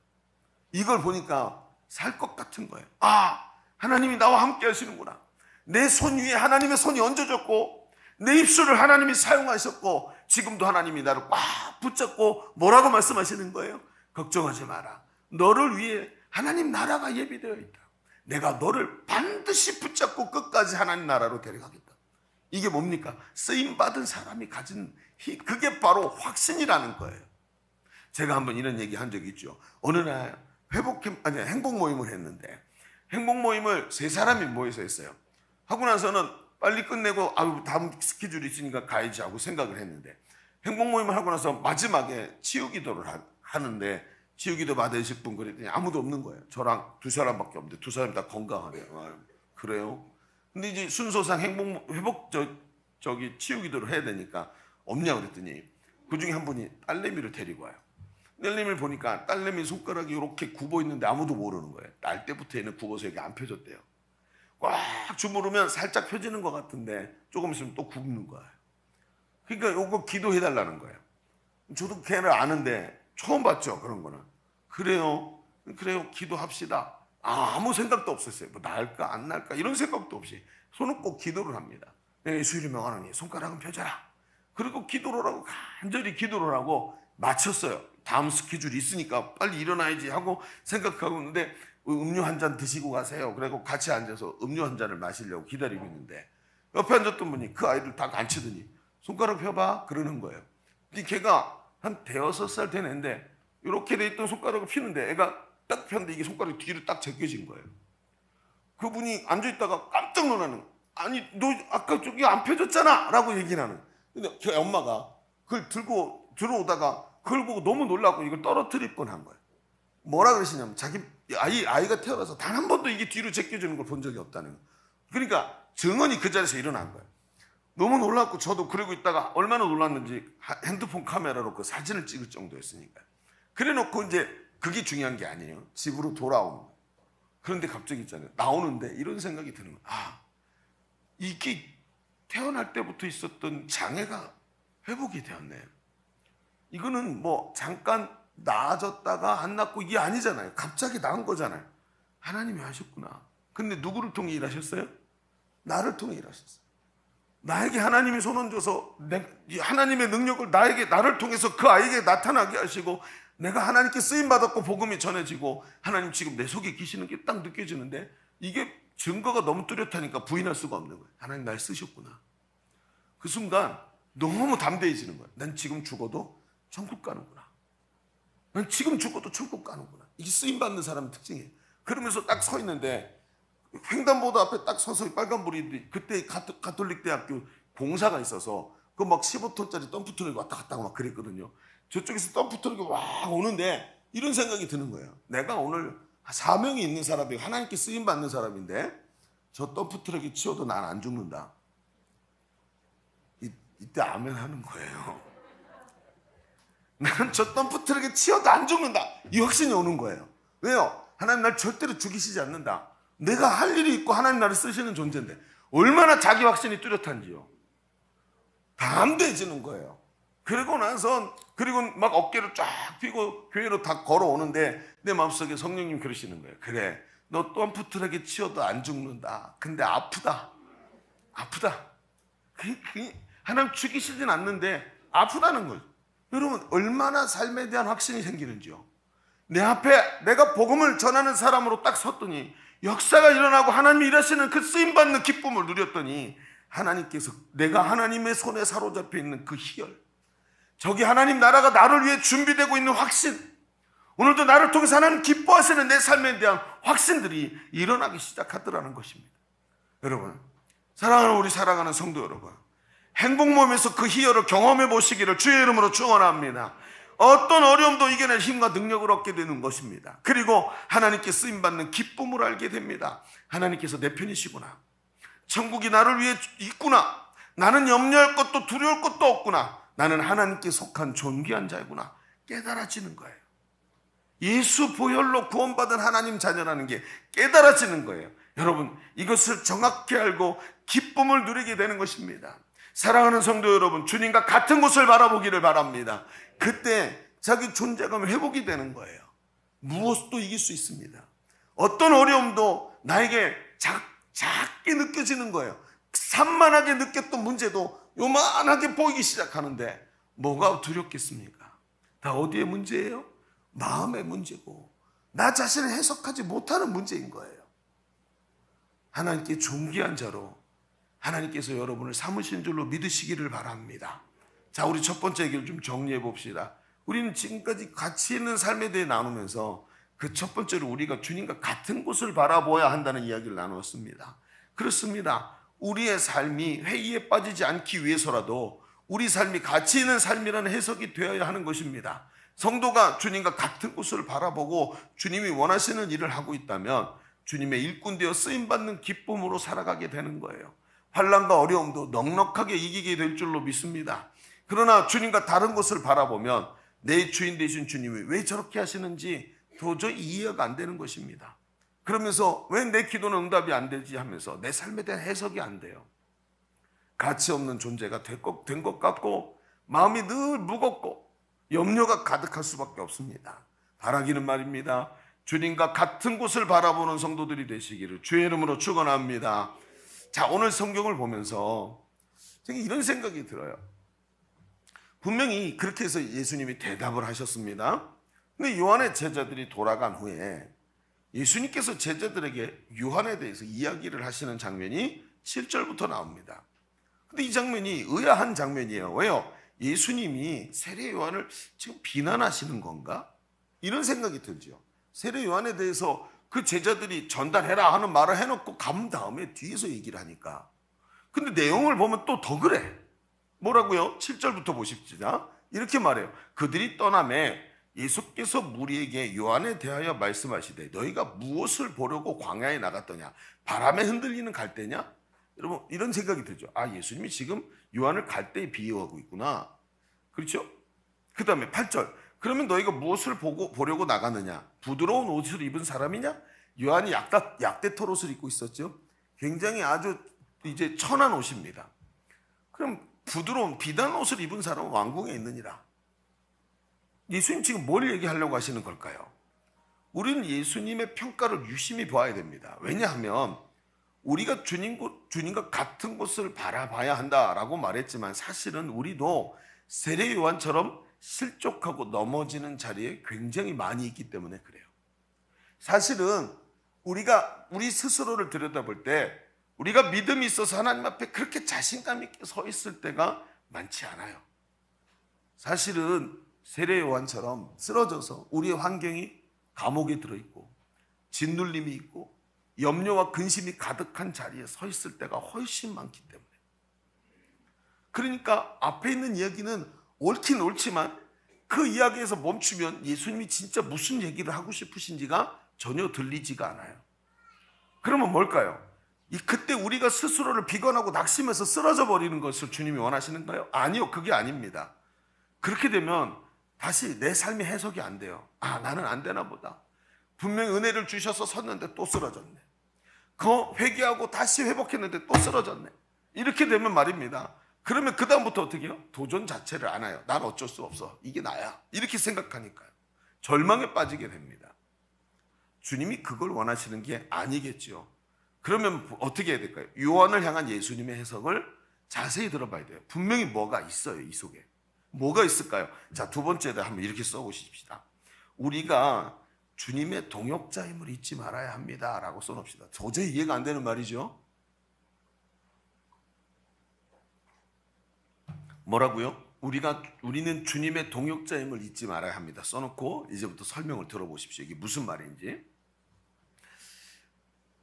이걸 보니까 살 것 같은 거예요. 아, 하나님이 나와 함께 하시는구나. 내 손 위에 하나님의 손이 얹어졌고 내 입술을 하나님이 사용하셨고 지금도 하나님이 나를 꽉 붙잡고 뭐라고 말씀하시는 거예요? 걱정하지 마라. 너를 위해 하나님 나라가 예비되어 있다. 내가 너를 반드시 붙잡고 끝까지 하나님 나라로 데려가겠다. 이게 뭡니까? 쓰임받은 사람이 가진 그게 바로 확신이라는 거예요. 제가 한번 이런 얘기 한 적이 있죠. 어느 날 행복 모임을 했는데 행복 모임을 3사람이 모여서 했어요. 하고 나서는 빨리 끝내고 아유 다음 스케줄이 있으니까 가야지 하고 생각을 했는데, 행복 모임을 하고 나서 마지막에 치유 기도를 하는데 치유 기도 받으실 분 그랬더니 아무도 없는 거예요. 저랑 2사람밖에 없는데 2사람이 다 건강하대요. 아, 그래요? 근데 이제 순서상 회복 치유 기도를 해야 되니까 없냐 그랬더니 그 중에 한 분이 딸내미를 데리고 와요. 딸내미를 보니까 딸내미 손가락이 이렇게 굽어 있는데 아무도 모르는 거예요. 날 때부터 얘는 굽어서 여기 안 펴졌대요. 꽉 주무르면 살짝 펴지는 것 같은데 조금 있으면 또 굽는 거예요. 그러니까 요거 기도해 달라는 거예요. 저도 걔를 아는데 처음 봤죠, 그런 거는. 그래요 기도합시다. 아무 생각도 없었어요. 뭐 나을까 안 나을까 이런 생각도 없이 손을 꼭 기도를 합니다. 예수의 명하노니 손가락은 펴져라. 그리고 기도를 하고 간절히 기도를 하고 마쳤어요. 다음 스케줄이 있으니까 빨리 일어나야지 하고 생각하고 있는데 음료 한 잔 드시고 가세요. 그리고 같이 앉아서 음료 한 잔을 마시려고 기다리고 있는데 옆에 앉았던 분이 그 아이를 딱 앉히더니 손가락 펴봐 그러는 거예요. 근데 걔가 한 5살 된 애인데 이렇게 돼 있던 손가락을 피는데 애가 딱 폈는데 이게 손가락이 뒤로 딱 제껴진 거예요. 그분이 앉아있다가 깜짝 놀라는 거예요. 아니 너 아까 저기 안 펴졌잖아 라고 얘기를 하는. 근데 걔 엄마가 그걸 들고 들어오다가 그걸 보고 너무 놀라고 이걸 떨어뜨릴 뻔한 거예요. 뭐라 그러시냐면 자기 아이가 태어나서 단 한 번도 이게 뒤로 제껴지는 걸 본 적이 없다는 거예요. 그러니까 증언이 그 자리에서 일어난 거예요. 너무 놀랐고 저도 그러고 있다가 얼마나 놀랐는지 핸드폰 카메라로 그 사진을 찍을 정도였으니까. 그래 놓고 이제 그게 중요한 게 아니에요. 집으로 돌아오는 거예요. 그런데 갑자기 있잖아요. 나오는데 이런 생각이 드는 거예요. 아, 이게 태어날 때부터 있었던 장애가 회복이 되었네. 이거는 뭐 잠깐 나아졌다가 안 낫고 이게 아니잖아요. 갑자기 나은 거잖아요. 하나님이 하셨구나. 근데 누구를 통해 일하셨어요? 나를 통해 일하셨어요. 나에게 하나님이 손 얹어서 하나님의 능력을 나를 통해서 그 아이에게 나타나게 하시고 내가 하나님께 쓰임받았고 복음이 전해지고 하나님 지금 내 속에 계시는 게 딱 느껴지는데 이게 증거가 너무 뚜렷하니까 부인할 수가 없는 거예요. 하나님 날 쓰셨구나. 그 순간 너무 담대해지는 거예요. 난 지금 죽어도 천국 가는구나. 난 지금 죽어도 천국 가는구나. 이게 쓰임받는 사람의 특징이에요. 그러면서 딱 서 있는데 횡단보도 앞에 딱 서서 빨간불이 그때 가톨릭 대학교 공사가 있어서 그 막 15톤짜리 덤프트럭이 왔다 갔다 하고 막 그랬거든요. 저쪽에서 덤프트럭이 와 오는데 이런 생각이 드는 거예요. 내가 오늘 사명이 있는 사람이 하나님께 쓰임 받는 사람인데 저 덤프트럭이 치워도 난 안 죽는다. 이때 아멘 하는 거예요. 나는 저 덤프트럭에 치워도 안 죽는다. 이 확신이 오는 거예요. 왜요? 하나님 날 절대로 죽이시지 않는다. 내가 할 일이 있고 하나님 나를 쓰시는 존재인데 얼마나 자기 확신이 뚜렷한지요. 담대해지는 거예요. 그리고 나서 그리고 막 어깨를 쫙 펴고 교회로 다 걸어오는데 내 마음속에 성령님 그러시는 거예요. 그래 너 덤프트럭에 치워도 안 죽는다. 근데 아프다. 하나님 죽이시진 않는데 아프다는 거예요. 여러분 얼마나 삶에 대한 확신이 생기는지요. 내 앞에 내가 복음을 전하는 사람으로 딱 섰더니 역사가 일어나고 하나님이 일하시는 그 쓰임받는 기쁨을 누렸더니 하나님께서 내가 하나님의 손에 사로잡혀 있는 그 희열, 저기 하나님 나라가 나를 위해 준비되고 있는 확신, 오늘도 나를 통해서 하나님 기뻐하시는 내 삶에 대한 확신들이 일어나기 시작하더라는 것입니다. 여러분 사랑하는 우리 사랑하는 성도 여러분, 행복 모임에서 그 희열을 경험해 보시기를 주의 이름으로 축원합니다. 어떤 어려움도 이겨낼 힘과 능력을 얻게 되는 것입니다. 그리고 하나님께 쓰임받는 기쁨을 알게 됩니다. 하나님께서 내 편이시구나. 천국이 나를 위해 있구나. 나는 염려할 것도 두려울 것도 없구나. 나는 하나님께 속한 존귀한 자이구나. 깨달아지는 거예요. 예수 보혈로 구원받은 하나님 자녀라는 게 깨달아지는 거예요. 여러분 이것을 정확히 알고 기쁨을 누리게 되는 것입니다. 사랑하는 성도 여러분, 주님과 같은 곳을 바라보기를 바랍니다. 그때 자기 존재감이 회복이 되는 거예요. 무엇도 이길 수 있습니다. 어떤 어려움도 나에게 작게 느껴지는 거예요. 산만하게 느꼈던 문제도 요만하게 보이기 시작하는데 뭐가 두렵겠습니까? 다 어디의 문제예요? 마음의 문제고 나 자신을 해석하지 못하는 문제인 거예요. 하나님께 존귀한 자로 하나님께서 여러분을 삼으신 줄로 믿으시기를 바랍니다. 자, 우리 첫 번째 얘기를 좀 정리해 봅시다. 우리는 지금까지 가치 있는 삶에 대해 나누면서 그 첫 번째로 우리가 주님과 같은 곳을 바라보아야 한다는 이야기를 나누었습니다. 그렇습니다. 우리의 삶이 회의에 빠지지 않기 위해서라도 우리 삶이 가치 있는 삶이라는 해석이 되어야 하는 것입니다. 성도가 주님과 같은 곳을 바라보고 주님이 원하시는 일을 하고 있다면 주님의 일꾼 되어 쓰임받는 기쁨으로 살아가게 되는 거예요. 환난과 어려움도 넉넉하게 이기게 될 줄로 믿습니다. 그러나 주님과 다른 곳을 바라보면 내 주인 되신 주님이 왜 저렇게 하시는지 도저히 이해가 안 되는 것입니다. 그러면서 왜 내 기도는 응답이 안 되지 하면서 내 삶에 대한 해석이 안 돼요. 가치 없는 존재가 된 것 같고 마음이 늘 무겁고 염려가 가득할 수밖에 없습니다. 바라기는 말입니다. 주님과 같은 곳을 바라보는 성도들이 되시기를 주의 이름으로 축원합니다. 자, 오늘 성경을 보면서 제가 이런 생각이 들어요. 분명히 그렇게 해서 예수님이 대답을 하셨습니다. 근데 요한의 제자들이 돌아간 후에 예수님께서 제자들에게 요한에 대해서 이야기를 하시는 장면이 7절부터 나옵니다. 근데 이 장면이 의아한 장면이에요. 왜요? 예수님이 세례 요한을 지금 비난하시는 건가? 이런 생각이 들죠. 세례 요한에 대해서 그 제자들이 전달해라 하는 말을 해놓고 간 다음에 뒤에서 얘기를 하니까. 근데 내용을 보면 또 더 그래. 뭐라고요? 7절부터 보십시다. 이렇게 말해요. 그들이 떠나매 예수께서 무리에게 요한에 대하여 말씀하시되 너희가 무엇을 보려고 광야에 나갔더냐? 바람에 흔들리는 갈대냐? 여러분 이런 생각이 들죠. 아, 예수님이 지금 요한을 갈대에 비유하고 있구나. 그렇죠? 그 다음에 8절. 그러면 너희가 무엇을 보려고 나갔느냐? 부드러운 옷을 입은 사람이냐? 요한이 약대 털옷을 입고 있었죠. 굉장히 아주 이제 천한 옷입니다. 그럼 부드러운 비단 옷을 입은 사람은 왕궁에 있느니라. 예수님 지금 뭘 얘기하려고 하시는 걸까요? 우리는 예수님의 평가를 유심히 봐야 됩니다. 왜냐하면 우리가 주님과 같은 곳을 바라봐야 한다라고 말했지만 사실은 우리도 세례 요한처럼 실족하고 넘어지는 자리에 굉장히 많이 있기 때문에 그래요. 사실은 우리가 우리 스스로를 들여다볼 때 우리가 믿음이 있어서 하나님 앞에 그렇게 자신감 있게 서 있을 때가 많지 않아요. 사실은 세례 요한처럼 쓰러져서 우리의 환경이 감옥에 들어있고 짓눌림이 있고 염려와 근심이 가득한 자리에 서 있을 때가 훨씬 많기 때문에. 그러니까 앞에 있는 이야기는 옳긴 옳지만 그 이야기에서 멈추면 예수님이 진짜 무슨 얘기를 하고 싶으신지가 전혀 들리지가 않아요. 그러면 뭘까요? 그때 우리가 스스로를 비관하고 낙심해서 쓰러져 버리는 것을 주님이 원하시는가요? 아니요, 그게 아닙니다. 그렇게 되면 다시 내 삶의 해석이 안 돼요. 아, 나는 안 되나 보다. 분명히 은혜를 주셔서 섰는데 또 쓰러졌네. 회개하고 다시 회복했는데 또 쓰러졌네. 이렇게 되면 말입니다. 그러면 그 다음부터 어떻게 해요? 도전 자체를 안 해요. 난 어쩔 수 없어. 이게 나야. 이렇게 생각하니까요. 절망에 빠지게 됩니다. 주님이 그걸 원하시는 게 아니겠죠. 그러면 어떻게 해야 될까요? 요한을 향한 예수님의 해석을 자세히 들어봐야 돼요. 분명히 뭐가 있어요, 이 속에. 뭐가 있을까요? 자, 두 번째로 한번 이렇게 써보십시다. 우리가 주님의 동역자임을 잊지 말아야 합니다 라고 써놓읍시다. 도저히 이해가 안 되는 말이죠. 뭐라고요? 우리는 주님의 동역자임을 잊지 말아야 합니다. 써놓고 이제부터 설명을 들어보십시오. 이게 무슨 말인지.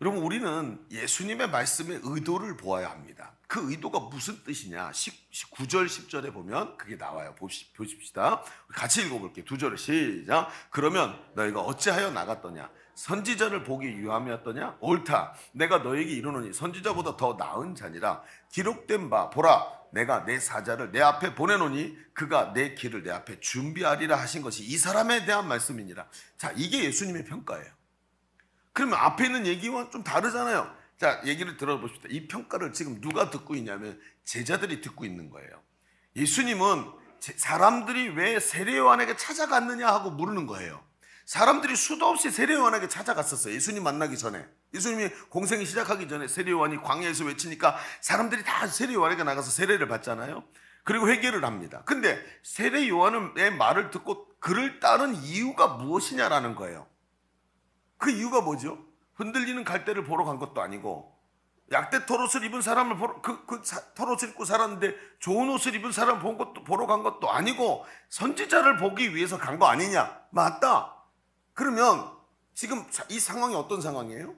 여러분, 우리는 예수님의 말씀의 의도를 보아야 합니다. 그 의도가 무슨 뜻이냐? 9절 10절에 보면 그게 나와요. 보십시다. 같이 읽어볼게요. 2절을 시작. 그러면 너희가 어찌하여 나갔더냐? 선지자를 보기 위함이었더냐? 옳다. 내가 너에게 이르노니 선지자보다 더 나은 자니라. 기록된 바 보라, 내가 내 사자를 내 앞에 보내노니 그가 내 길을 내 앞에 준비하리라 하신 것이 이 사람에 대한 말씀이니라. 자, 이게 예수님의 평가예요. 그러면 앞에 있는 얘기와 좀 다르잖아요. 자, 얘기를 들어보십시다. 이 평가를 지금 누가 듣고 있냐면 제자들이 듣고 있는 거예요. 예수님은 사람들이 왜 세례 요한에게 찾아갔느냐 하고 물으는 거예요. 사람들이 수도 없이 세례 요한에게 찾아갔었어요. 예수님 만나기 전에. 예수님이 공생이 시작하기 전에 세례 요한이 광야에서 외치니까 사람들이 다 세례 요한에게 나가서 세례를 받잖아요. 그리고 회개를 합니다. 근데 세례 요한의 말을 듣고 그를 따른 이유가 무엇이냐라는 거예요. 그 이유가 뭐죠? 흔들리는 갈대를 보러 간 것도 아니고 약대 털옷을 입은 사람을 털옷을 입고 살았는데 좋은 옷을 입은 사람을 보러 간 것도 아니고 선지자를 보기 위해서 간 거 아니냐? 맞다. 그러면 지금 이 상황이 어떤 상황이에요?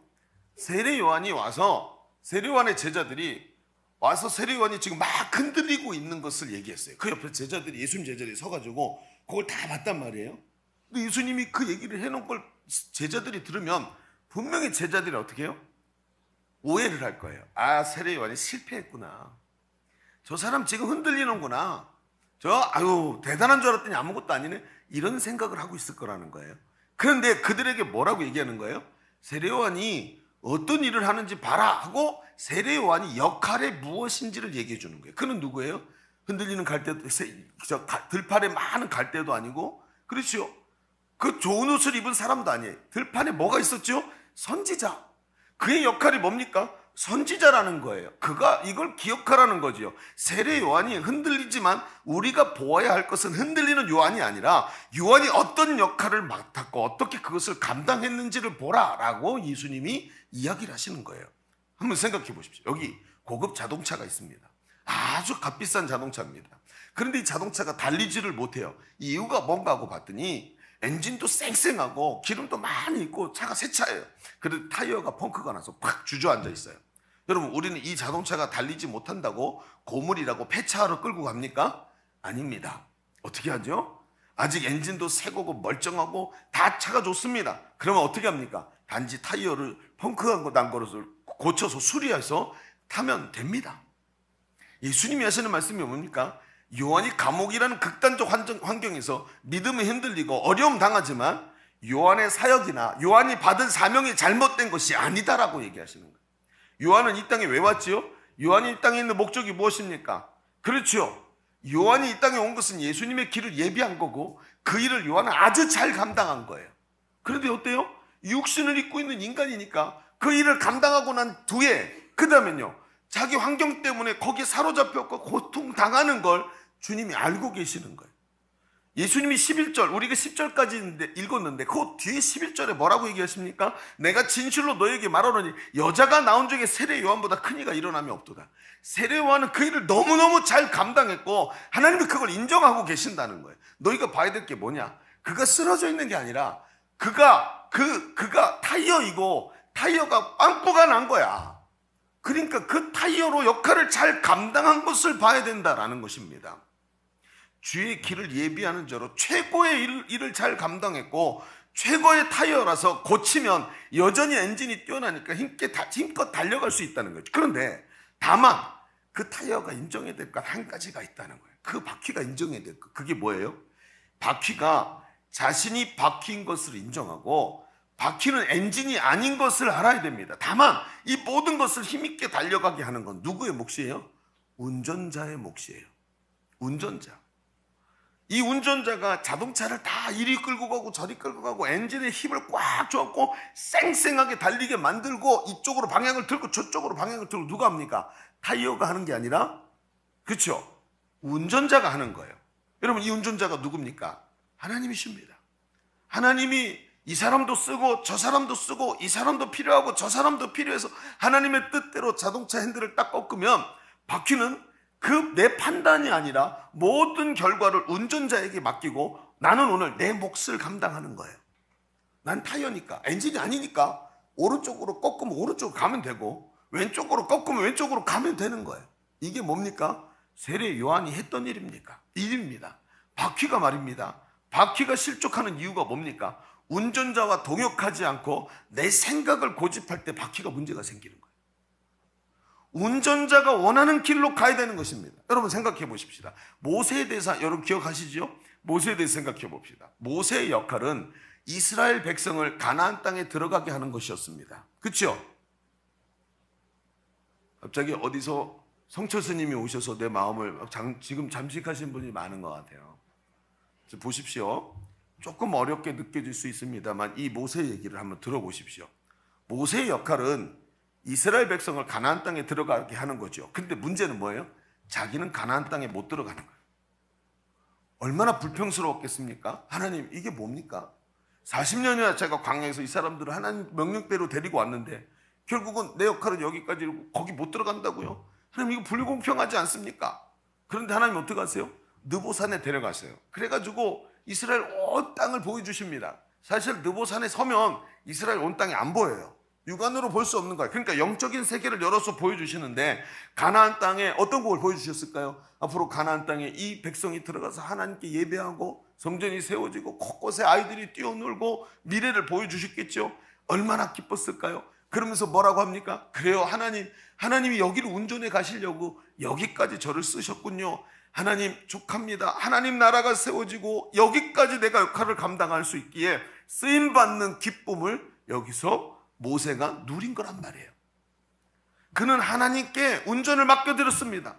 세례 요한이 와서 세례 요한의 제자들이 와서 세례 요한이 지금 막 흔들리고 있는 것을 얘기했어요. 그 옆에 제자들이 예수님 제자들이 서가지고 그걸 다 봤단 말이에요. 근데 예수님이 그 얘기를 해놓은 걸 제자들이 들으면 분명히 제자들이 어떻게 해요? 오해를 할 거예요. 아, 세례 요한이 실패했구나. 저 사람 지금 흔들리는구나. 아유 대단한 줄 알았더니 아무것도 아니네. 이런 생각을 하고 있을 거라는 거예요. 그런데 그들에게 뭐라고 얘기하는 거예요? 세례 요한이 어떤 일을 하는지 봐라 하고 세례 요한이 역할이 무엇인지를 얘기해 주는 거예요. 그는 누구예요? 흔들리는 갈대도, 들판에 많은 갈대도 아니고, 그렇죠? 그 좋은 옷을 입은 사람도 아니에요. 들판에 뭐가 있었죠? 선지자. 그의 역할이 뭡니까? 선지자라는 거예요. 그가 이걸 기억하라는 거지요. 세례 요한이 흔들리지만 우리가 보아야 할 것은 흔들리는 요한이 아니라 요한이 어떤 역할을 맡았고 어떻게 그것을 감당했는지를 보라라고 예수님이 이야기를 하시는 거예요. 한번 생각해 보십시오. 여기 고급 자동차가 있습니다. 아주 값비싼 자동차입니다. 그런데 이 자동차가 달리지를 못해요. 이유가 뭔가 하고 봤더니 엔진도 쌩쌩하고 기름도 많이 있고 차가 새 차예요. 그런데 타이어가 펑크가 나서 팍 주저앉아 있어요. 여러분, 우리는 이 자동차가 달리지 못한다고 고물이라고 폐차하러 끌고 갑니까? 아닙니다. 어떻게 하죠? 아직 엔진도 새 거고 멀쩡하고 다 차가 좋습니다. 그러면 어떻게 합니까? 단지 타이어를 펑크한 난 것을 고쳐서 수리해서 타면 됩니다. 예수님이 하시는 말씀이 뭡니까? 요한이 감옥이라는 극단적 환경에서 믿음이 흔들리고 어려움 당하지만 요한의 사역이나 요한이 받은 사명이 잘못된 것이 아니다라고 얘기하시는 거예요. 요한은 이 땅에 왜 왔지요? 요한이 이 땅에 있는 목적이 무엇입니까? 그렇죠. 요한이 이 땅에 온 것은 예수님의 길을 예비한 거고 그 일을 요한은 아주 잘 감당한 거예요. 그런데 어때요? 육신을 입고 있는 인간이니까 그 일을 감당하고 난 뒤에 그 다음엔요, 자기 환경 때문에 거기에 사로잡혔고 고통당하는 걸 주님이 알고 계시는 거예요. 예수님이 11절, 우리가 10절까지 읽었는데 그 뒤에 11절에 뭐라고 얘기하십니까? 내가 진실로 너에게 말하노니 여자가 나온 중에 세례 요한보다 큰 이가 일어남이 없도다. 세례 요한은 그 일을 너무너무 잘 감당했고 하나님이 그걸 인정하고 계신다는 거예요. 너희가 봐야 될 게 뭐냐? 그가 쓰러져 있는 게 아니라 그가 타이어이고 타이어가 빵꾸가 난 거야. 그러니까 그 타이어로 역할을 잘 감당한 것을 봐야 된다라는 것입니다. 주의 길을 예비하는 자로 최고의 일을 잘 감당했고 최고의 타이어라서 고치면 여전히 엔진이 뛰어나니까 힘껏 달려갈 수 있다는 거죠. 그런데 다만 그 타이어가 인정해야 될 것 한 가지가 있다는 거예요. 그 바퀴가 인정해야 될 것. 그게 뭐예요? 바퀴가 자신이 바퀴인 것을 인정하고 바퀴는 엔진이 아닌 것을 알아야 됩니다. 다만 이 모든 것을 힘있게 달려가게 하는 건 누구의 몫이에요? 운전자의 몫이에요. 운전자. 이 운전자가 자동차를 다 이리 끌고 가고 저리 끌고 가고 엔진에 힘을 꽉 줘갖고 쌩쌩하게 달리게 만들고 이쪽으로 방향을 틀고 저쪽으로 방향을 틀고 누가 합니까? 타이어가 하는 게 아니라, 그렇죠? 운전자가 하는 거예요. 여러분, 이 운전자가 누굽니까? 하나님이십니다. 하나님이 이 사람도 쓰고 저 사람도 쓰고 이 사람도 필요하고 저 사람도 필요해서 하나님의 뜻대로 자동차 핸들을 딱 꺾으면 바퀴는 내 판단이 아니라 모든 결과를 운전자에게 맡기고 나는 오늘 내 몫을 감당하는 거예요. 난 타이어니까, 엔진이 아니니까 오른쪽으로 꺾으면 오른쪽으로 가면 되고 왼쪽으로 꺾으면 왼쪽으로 가면 되는 거예요. 이게 뭡니까? 세례 요한이 했던 일입니다. 바퀴가 말입니다. 바퀴가 실족하는 이유가 뭡니까? 운전자와 동역하지 않고 내 생각을 고집할 때 바퀴가 문제가 생기는 거예요. 운전자가 원하는 길로 가야 되는 것입니다. 여러분 생각해 보십시다. 모세에 대해서 여러분 기억하시죠? 모세에 대해서 생각해 봅시다. 모세의 역할은 이스라엘 백성을 가나안 땅에 들어가게 하는 것이었습니다. 그렇죠? 갑자기 어디서 성철 스님이 오셔서 내 마음을 지금 잠식하신 분이 많은 것 같아요. 보십시오. 조금 어렵게 느껴질 수 있습니다만 이 모세 얘기를 한번 들어보십시오. 모세의 역할은 이스라엘 백성을 가나안 땅에 들어가게 하는 거죠. 근데 문제는 뭐예요? 자기는 가나안 땅에 못 들어가는 거예요. 얼마나 불평스러웠겠습니까? 하나님, 이게 뭡니까? 40년이나 제가 광야에서 이 사람들을 하나님 명령대로 데리고 왔는데 결국은 내 역할은 여기까지고 거기 못 들어간다고요? 하나님, 이거 불공평하지 않습니까? 그런데 하나님 어떻게 하세요? 느보산에 데려가세요. 그래가지고 이스라엘 온 땅을 보여주십니다. 사실 느보산에 서면 이스라엘 온 땅이 안 보여요. 육안으로 볼 수 없는 거예요. 그러니까 영적인 세계를 열어서 보여주시는데 가나안 땅에 어떤 곡을 보여주셨을까요? 앞으로 가나안 땅에 이 백성이 들어가서 하나님께 예배하고 성전이 세워지고 곳곳에 아이들이 뛰어놀고 미래를 보여주셨겠죠. 얼마나 기뻤을까요? 그러면서 뭐라고 합니까? 그래요, 하나님이 여기를 운전해 가시려고 여기까지 저를 쓰셨군요. 하나님 족합니다. 하나님 나라가 세워지고 여기까지 내가 역할을 감당할 수 있기에 쓰임받는 기쁨을 여기서 모세가 누린 거란 말이에요. 그는 하나님께 운전을 맡겨드렸습니다.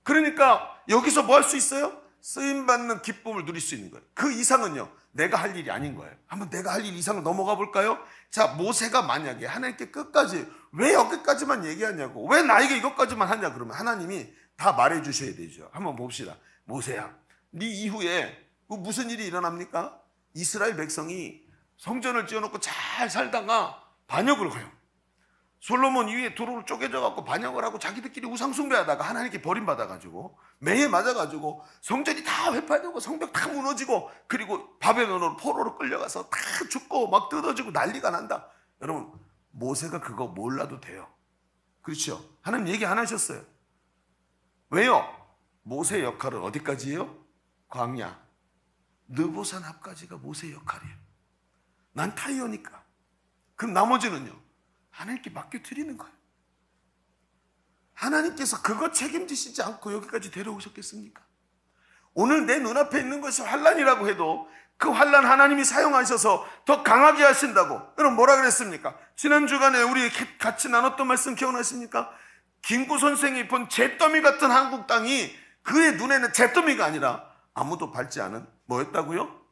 그러니까 여기서 뭐 할 수 있어요? 쓰임받는 기쁨을 누릴 수 있는 거예요. 그 이상은요, 내가 할 일이 아닌 거예요. 한번 내가 할 일 이상을 넘어가 볼까요? 자, 모세가 만약에 하나님께 끝까지 왜 여기까지만 얘기하냐고, 왜 나에게 이것까지만 하냐 그러면 하나님이 다 말해 주셔야 되죠. 한번 봅시다. 모세야, 네 이후에 무슨 일이 일어납니까? 이스라엘 백성이 성전을 지어놓고 잘 살다가 반역을 해요. 솔로몬 이후에 도로를 쪼개져 갖고 반역을 하고 자기들끼리 우상 숭배하다가 하나님께 버림받아가지고 매에 맞아가지고 성전이 다 회파되고 성벽 다 무너지고 그리고 바벨론으로 포로로 끌려가서 다 죽고 막 뜯어지고 난리가 난다. 여러분, 모세가 그거 몰라도 돼요. 그렇죠? 하나님 얘기 안 하셨어요. 왜요? 모세의 역할은 어디까지예요? 광야 느보산 앞까지가 모세의 역할이에요. 난 타이어니까. 그럼 나머지는요, 하나님께 맡겨드리는 거예요. 하나님께서 그거 책임지시지 않고 여기까지 데려오셨겠습니까? 오늘 내 눈앞에 있는 것이 환란이라고 해도 그 환란 하나님이 사용하셔서 더 강하게 하신다고. 그럼 뭐라 그랬습니까? 지난 주간에 우리 같이 나눴던 말씀 기억나십니까? 김구 선생이 본 잿더미 같은 한국 땅이 그의 눈에는 잿더미가 아니라 아무도 밟지 않은 뭐였다고요?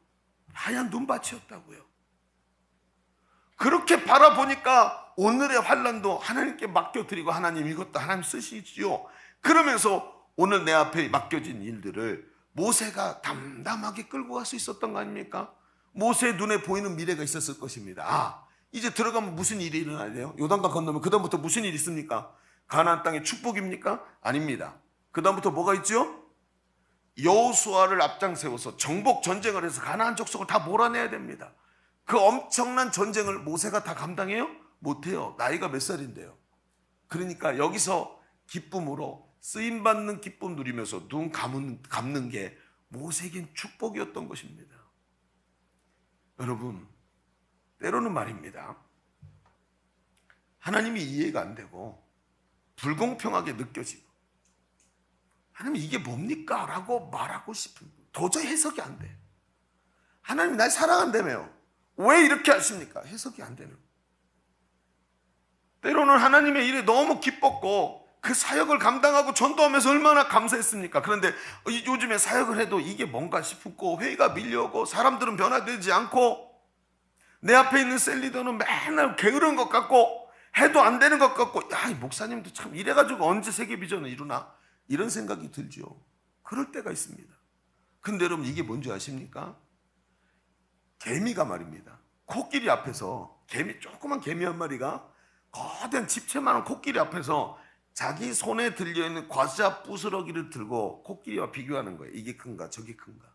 하얀 눈밭이었다고요. 그렇게 바라보니까 오늘의 환란도 하나님께 맡겨드리고 하나님 이것도 하나님 쓰시지요. 그러면서 오늘 내 앞에 맡겨진 일들을 모세가 담담하게 끌고 갈 수 있었던 거 아닙니까? 모세의 눈에 보이는 미래가 있었을 것입니다. 아, 이제 들어가면 무슨 일이 일어나요? 요단강 건너면 그 다음부터 무슨 일이 있습니까? 가나안 땅의 축복입니까? 아닙니다. 그 다음부터 뭐가 있죠? 여호수아를 앞장 세워서 정복 전쟁을 해서 가나안 족속을 다 몰아내야 됩니다. 그 엄청난 전쟁을 모세가 다 감당해요? 못해요. 나이가 몇 살인데요. 그러니까 여기서 기쁨으로 쓰임받는 기쁨 누리면서 눈 감는 게 모세에겐 축복이었던 것입니다. 여러분, 때로는 말입니다, 하나님이 이해가 안 되고 불공평하게 느껴지고 하나님 이게 뭡니까? 라고 말하고 싶은, 도저히 해석이 안 돼. 하나님 날 사랑한다며요. 왜 이렇게 하십니까? 해석이 안 되는. 때로는 하나님의 일에 너무 기뻤고 그 사역을 감당하고 전도하면서 얼마나 감사했습니까? 그런데 요즘에 사역을 해도 이게 뭔가 싶고 회의가 밀려오고 사람들은 변화되지 않고 내 앞에 있는 셀리더는 맨날 게으른 것 같고 해도 안 되는 것 같고, 야, 이 목사님도 참 이래가지고 언제 세계 비전을 이루나? 이런 생각이 들죠. 그럴 때가 있습니다. 근데 여러분, 이게 뭔지 아십니까? 개미가 말입니다, 코끼리 앞에서 조그만 개미 한 마리가 거대한 집채만한 코끼리 앞에서 자기 손에 들려있는 과자 부스러기를 들고 코끼리와 비교하는 거예요. 이게 큰가 저게 큰가.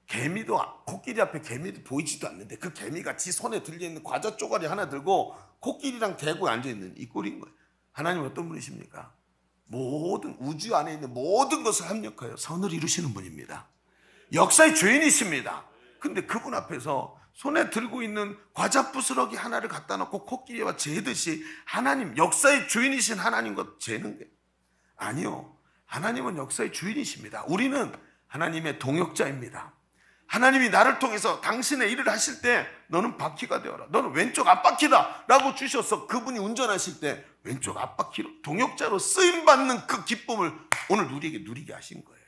개미도 코끼리 앞에 개미도 보이지도 않는데 그 개미가 지 손에 들려있는 과자 쪼가리 하나 들고 코끼리랑 대고 앉아있는 이 꼴인 거예요. 하나님은 어떤 분이십니까? 모든 우주 안에 있는 모든 것을 합력하여 선을 이루시는 분입니다. 역사의 주인이십니다. 근데 그분 앞에서 손에 들고 있는 과자 부스러기 하나를 갖다 놓고 코끼리와 재듯이 하나님, 역사의 주인이신 하나님과 재는 게 아니요. 하나님은 역사의 주인이십니다. 우리는 하나님의 동역자입니다. 하나님이 나를 통해서 당신의 일을 하실 때 너는 바퀴가 되어라, 너는 왼쪽 앞바퀴다 라고 주셔서 그분이 운전하실 때 왼쪽 앞바퀴로 동역자로 쓰임받는 그 기쁨을 오늘 누리게 하신 거예요.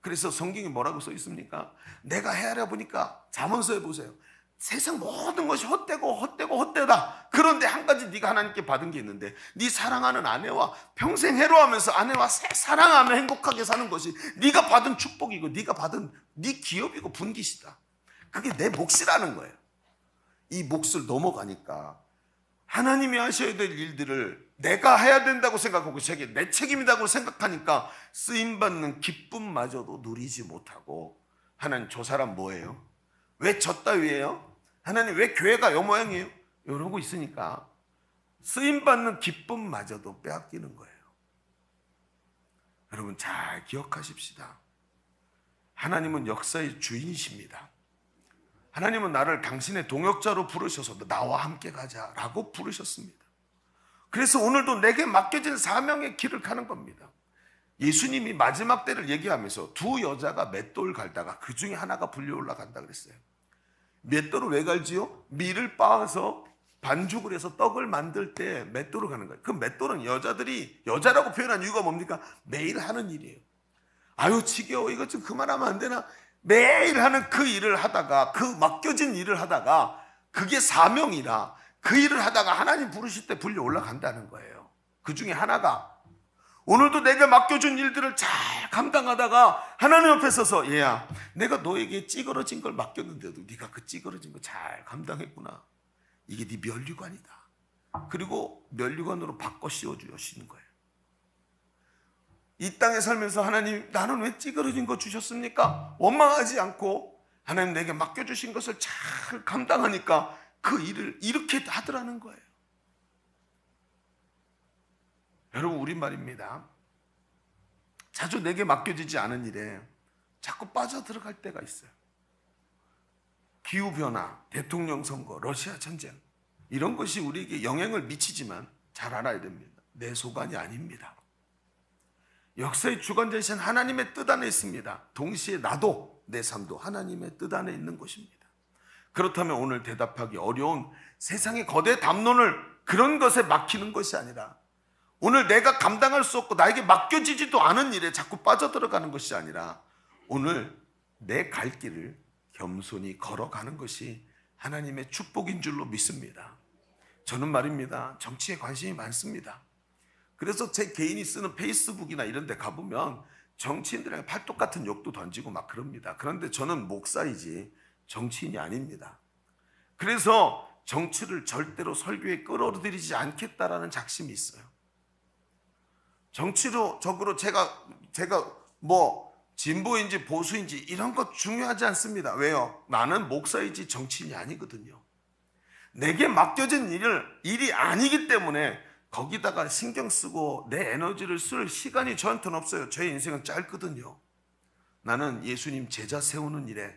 그래서 성경에 뭐라고 써 있습니까? 내가 헤아려 보니까 잠언서에 보세요. 세상 모든 것이 헛되다. 그런데 한 가지 네가 하나님께 받은 게 있는데, 네 사랑하는 아내와 평생 해로하면서 아내와 사랑하며 행복하게 사는 것이 네가 받은 축복이고 네가 받은 네 기업이고 분깃이다. 그게 내 몫이라는 거예요. 이 몫을 넘어가니까 하나님이 하셔야 될 일들을 내가 해야 된다고 생각하고 내 책임이라고 생각하니까 쓰임받는 기쁨마저도 누리지 못하고 하나님 저 사람 뭐예요? 왜 저 따위예요? 하나님 왜 교회가 요 모양이에요? 이러고 있으니까 쓰임받는 기쁨마저도 빼앗기는 거예요. 여러분 잘 기억하십시다. 하나님은 역사의 주인이십니다. 하나님은 나를 당신의 동역자로 부르셔서 나와 함께 가자라고 부르셨습니다. 그래서 오늘도 내게 맡겨진 사명의 길을 가는 겁니다. 예수님이 마지막 때를 얘기하면서 두 여자가 맷돌 갈다가 그 중에 하나가 불려 올라간다 그랬어요. 맷돌을 왜 갈지요? 밀을 빻아서 반죽을 해서 떡을 만들 때 맷돌을 가는 거예요. 그 맷돌은 여자들이 여자라고 표현한 이유가 뭡니까? 매일 하는 일이에요. 아유 지겨워, 이것 좀 그만하면 안 되나? 매일 하는 그 일을 하다가, 그 맡겨진 일을 하다가, 그게 사명이라 그 일을 하다가 하나님 부르실 때 불려 올라간다는 거예요. 그 중에 하나가 오늘도 내가 맡겨준 일들을 잘 감당하다가 하나님 옆에 서서, 얘야 내가 너에게 찌그러진 걸 맡겼는데도 네가 그 찌그러진 거 잘 감당했구나. 이게 네 면류관이다. 그리고 면류관으로 바꿔 씌워주시는 거예요. 이 땅에 살면서 하나님 나는 왜 찌그러진 거 주셨습니까? 원망하지 않고 하나님 내게 맡겨주신 것을 잘 감당하니까 그 일을 이렇게 하더라는 거예요. 여러분 우리말입니다. 자주 내게 맡겨지지 않은 일에 자꾸 빠져들어갈 때가 있어요. 기후변화, 대통령 선거, 러시아 전쟁 이런 것이 우리에게 영향을 미치지만 잘 알아야 됩니다. 내 소관이 아닙니다. 역사의 주관자이신 하나님의 뜻 안에 있습니다. 동시에 나도 내 삶도 하나님의 뜻 안에 있는 것입니다. 그렇다면 오늘 대답하기 어려운 세상의 거대 담론을 그런 것에 막히는 것이 아니라 오늘 내가 감당할 수 없고 나에게 맡겨지지도 않은 일에 자꾸 빠져들어가는 것이 아니라 오늘 내 갈 길을 겸손히 걸어가는 것이 하나님의 축복인 줄로 믿습니다. 저는 말입니다. 정치에 관심이 많습니다. 그래서 제 개인이 쓰는 페이스북이나 이런 데 가보면 정치인들에게 팔뚝 같은 욕도 던지고 막 그럽니다. 그런데 저는 목사이지 정치인이 아닙니다. 그래서 정치를 절대로 설교에 끌어들이지 않겠다라는 작심이 있어요. 정치적으로 제가 뭐 진보인지 보수인지 이런 것 중요하지 않습니다. 왜요? 나는 목사이지 정치인이 아니거든요. 내게 맡겨진 일이 아니기 때문에 거기다가 신경 쓰고 내 에너지를 쓸 시간이 저한테는 없어요. 저의 인생은 짧거든요. 나는 예수님 제자 세우는 일에,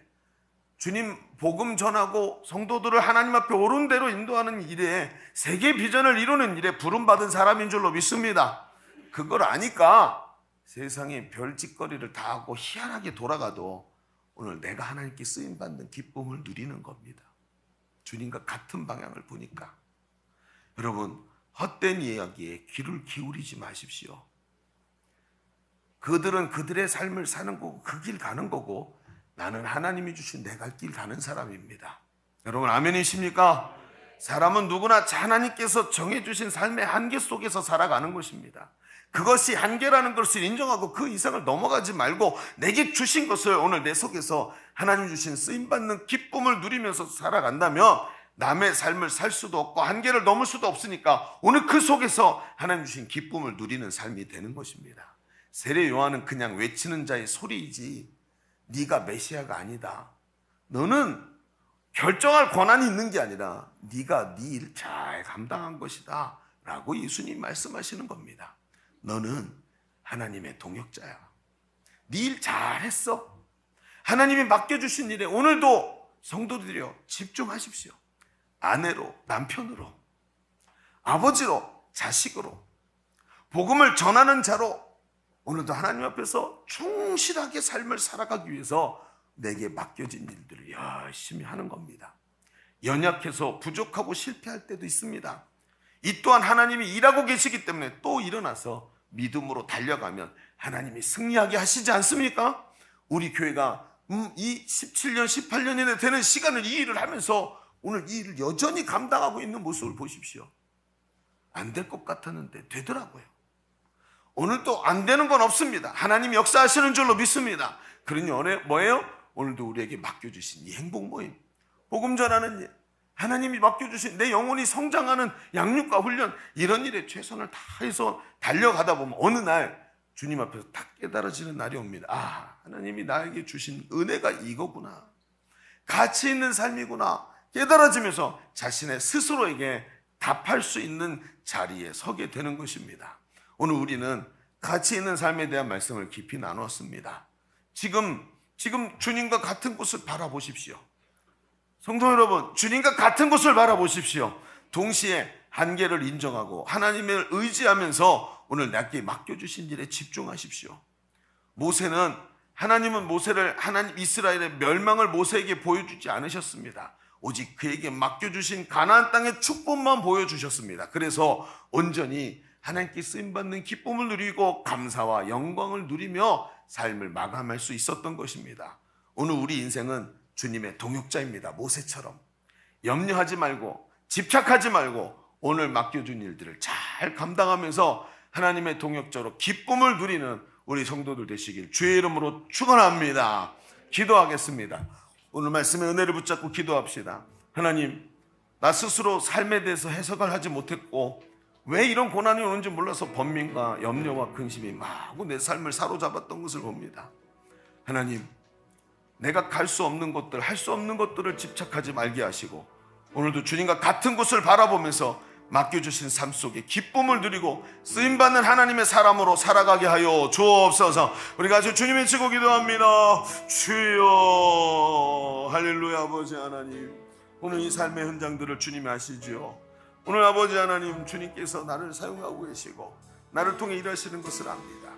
주님 복음 전하고 성도들을 하나님 앞에 옳은 대로 인도하는 일에, 세계 비전을 이루는 일에 부름받은 사람인 줄로 믿습니다. 그걸 아니까 세상에 별짓거리를 다 하고 희한하게 돌아가도 오늘 내가 하나님께 쓰임받는 기쁨을 누리는 겁니다. 주님과 같은 방향을 보니까. 여러분 헛된 이야기에 귀를 기울이지 마십시오. 그들은 그들의 삶을 사는 거고 그 길 가는 거고 나는 하나님이 주신 내 갈 길 가는 사람입니다. 여러분 아멘이십니까? 사람은 누구나 하나님께서 정해주신 삶의 한계 속에서 살아가는 것입니다. 그것이 한계라는 것을 인정하고 그 이상을 넘어가지 말고 내게 주신 것을 오늘 내 속에서 하나님 주신 쓰임받는 기쁨을 누리면서 살아간다면 남의 삶을 살 수도 없고 한계를 넘을 수도 없으니까 오늘 그 속에서 하나님 주신 기쁨을 누리는 삶이 되는 것입니다. 세례 요한은 그냥 외치는 자의 소리이지 네가 메시아가 아니다. 너는 결정할 권한이 있는 게 아니라 네가 네 일 잘 감당한 것이다 라고 예수님 말씀하시는 겁니다. 너는 하나님의 동역자야. 네 일 잘했어. 하나님이 맡겨주신 일에 오늘도 성도들이여 집중하십시오. 아내로, 남편으로, 아버지로, 자식으로, 복음을 전하는 자로 오늘도 하나님 앞에서 충실하게 삶을 살아가기 위해서 내게 맡겨진 일들을 열심히 하는 겁니다. 연약해서 부족하고 실패할 때도 있습니다. 이 또한 하나님이 일하고 계시기 때문에 또 일어나서 믿음으로 달려가면 하나님이 승리하게 하시지 않습니까? 우리 교회가 이 17년, 18년이 되는 시간을 이 일을 하면서 오늘 이 일을 여전히 감당하고 있는 모습을 보십시오. 안 될 것 같았는데 되더라고요. 오늘도 안 되는 건 없습니다. 하나님이 역사하시는 줄로 믿습니다. 그러니 뭐예요? 오늘도 우리에게 맡겨주신 이 행복 모임, 복음 전하는 일, 하나님이 맡겨주신 내 영혼이 성장하는 양육과 훈련, 이런 일에 최선을 다해서 달려가다 보면 어느 날 주님 앞에서 딱 깨달아지는 날이 옵니다. 아, 하나님이 나에게 주신 은혜가 이거구나, 가치 있는 삶이구나 깨달아지면서 자신의 스스로에게 답할 수 있는 자리에 서게 되는 것입니다. 오늘 우리는 가치 있는 삶에 대한 말씀을 깊이 나누었습니다. 지금 주님과 같은 곳을 바라보십시오. 성도 여러분, 주님과 같은 곳을 바라보십시오. 동시에 한계를 인정하고 하나님을 의지하면서 오늘 내게 맡겨주신 일에 집중하십시오. 하나님은 모세를 하나님 이스라엘의 멸망을 모세에게 보여주지 않으셨습니다. 오직 그에게 맡겨주신 가나안 땅의 축복만 보여주셨습니다. 그래서 온전히 하나님께 쓰임받는 기쁨을 누리고 감사와 영광을 누리며 삶을 마감할 수 있었던 것입니다. 오늘 우리 인생은 주님의 동역자입니다. 모세처럼 염려하지 말고 집착하지 말고 오늘 맡겨준 일들을 잘 감당하면서 하나님의 동역자로 기쁨을 누리는 우리 성도들 되시길 주의 이름으로 축원합니다. 기도하겠습니다. 오늘 말씀의 은혜를 붙잡고 기도합시다. 하나님, 나 스스로 삶에 대해서 해석을 하지 못했고 왜 이런 고난이 오는지 몰라서 번민과 염려와 근심이 마구 내 삶을 사로잡았던 것을 봅니다. 하나님, 내가 갈 수 없는 것들, 할 수 없는 것들을 집착하지 말게 하시고 오늘도 주님과 같은 곳을 바라보면서 맡겨주신 삶 속에 기쁨을 누리고 쓰임받는 하나님의 사람으로 살아가게 하여 주옵소서. 우리가 아주 주님의 치고 기도합니다. 주여, 할렐루야. 아버지 하나님, 오늘 이 삶의 현장들을 주님이 아시지요. 오늘 아버지 하나님, 주님께서 나를 사용하고 계시고 나를 통해 일하시는 것을 압니다.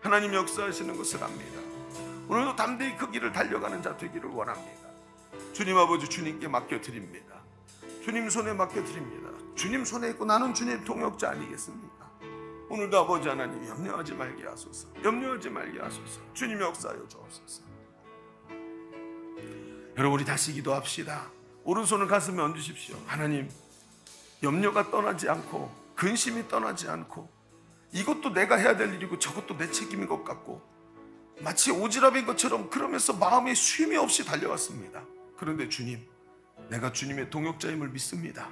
하나님 역사하시는 것을 압니다. 오늘도 담대히 그 길을 달려가는 자 되기를 원합니다. 주님 아버지, 주님께 맡겨드립니다. 주님 손에 맡겨드립니다. 주님 손에 있고 나는 주님 동역자 아니겠습니까? 오늘도 아버지 하나님 염려하지 말게 하소서. 염려하지 말게 하소서. 주님 역사하여 주옵소서. 여러분, 우리 다시 기도합시다. 오른손을 가슴에 얹으십시오. 하나님, 염려가 떠나지 않고 근심이 떠나지 않고 이것도 내가 해야 될 일이고 저것도 내 책임인 것 같고 마치 오지랖인 것처럼 그러면서 마음이 쉼이 없이 달려왔습니다. 그런데 주님, 내가 주님의 동역자임을 믿습니다.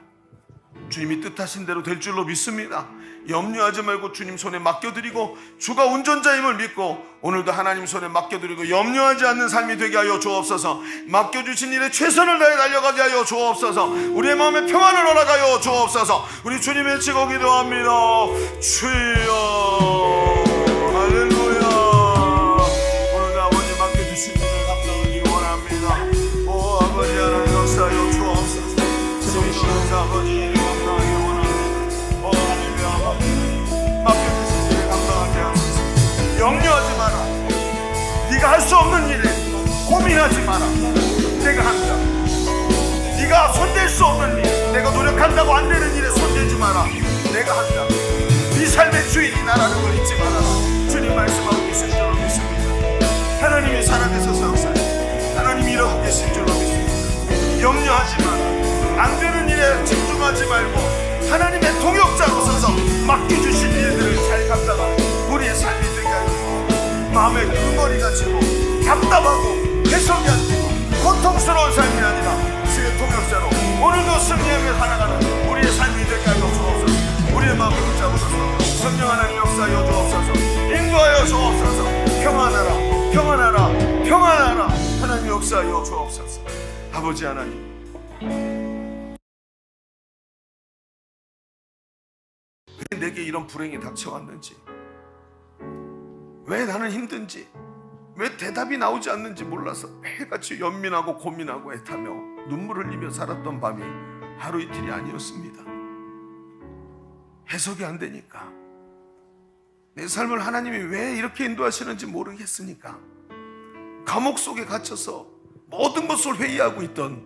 주님이 뜻하신 대로 될 줄로 믿습니다. 염려하지 말고 주님 손에 맡겨드리고 주가 운전자임을 믿고 오늘도 하나님 손에 맡겨드리고 염려하지 않는 삶이 되게 하여 주옵소서. 맡겨주신 일에 최선을 다해 달려가게 하여 주옵소서. 우리의 마음에 평안을 허락하여 주옵소서. 우리 주님 외치고 기도합니다. 주여, 할렐루야. 오늘도 아버지 맡겨주신 일을 감당하기를 원합니다. 오 아버지 하나님 역사하여 주옵소서. 아버지 염려하지 마라. 네가 할 수 없는 일에 고민하지 마라. 내가 한다. 네가 손댈 수 없는 일, 내가 노력한다고 안 되는 일에 손대지 마라. 내가 한다. 네 삶의 주인이 나라는 걸 잊지 말아라. 주님 말씀하고 계신 줄로 믿습니다. 하나님이 살아계셔서 역사해. 하나님이 일하고 계신 줄로 믿습니다. 염려하지 마라. 안 되는 일에 집중하지 말고 하나님의 동역자로 서서 맡겨주신 일들을 잘 감당하는 우리의 삶이 되게 하여 마음의 근거리가 지고 답답하고 해석이 안 되고 고통스러운 삶이 아니라 주의 동역자로 오늘도 승리하며 살아가는 우리의 삶이 되게 하여 주옵소서. 우리의 마음을 붙잡으소서. 성령 하나님 역사하여 주옵소서. 인도하여 주옵소서. 평안하라, 평안하라, 평안하라. 하나님 역사하여 주옵소서. 아버지 하나님, 왜 내게 이런 불행이 닥쳐왔는지, 왜 나는 힘든지, 왜 대답이 나오지 않는지 몰라서 매일같이 연민하고 고민하고 애타며 눈물을 흘리며 살았던 밤이 하루 이틀이 아니었습니다. 해석이 안 되니까, 내 삶을 하나님이 왜 이렇게 인도하시는지 모르겠으니까 감옥 속에 갇혀서 모든 것을 회의하고 있던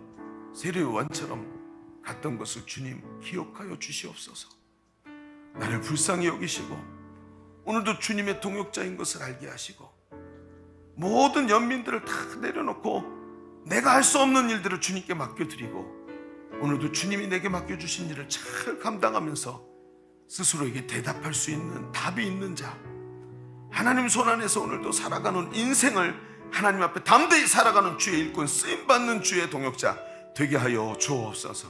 세례 요한처럼 갔던 것을 주님 기억하여 주시옵소서. 나를 불쌍히 여기시고 오늘도 주님의 동역자인 것을 알게 하시고 모든 연민들을 다 내려놓고 내가 할 수 없는 일들을 주님께 맡겨드리고 오늘도 주님이 내게 맡겨주신 일을 잘 감당하면서 스스로에게 대답할 수 있는 답이 있는 자, 하나님 손 안에서 오늘도 살아가는 인생을 하나님 앞에 담대히 살아가는 주의 일꾼, 쓰임받는 주의 동역자 되게 하여 주옵소서.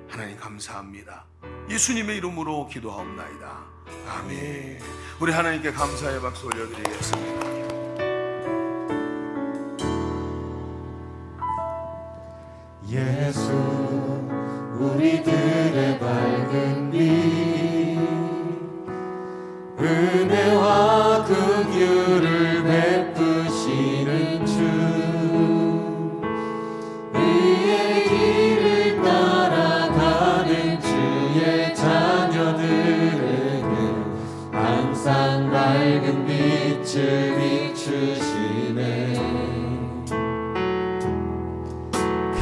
하나님 감사합니다. 예수님의 이름으로 기도하옵나이다. 아멘. 우리 하나님께 감사의 박수 올려드리겠습니다. 예수 우리들의 밝은 빛 은혜와 긍휼을 베푸시는 주 의의 길을 따라가는 주의 자녀들에게 항상 밝은 빛을 비추시네.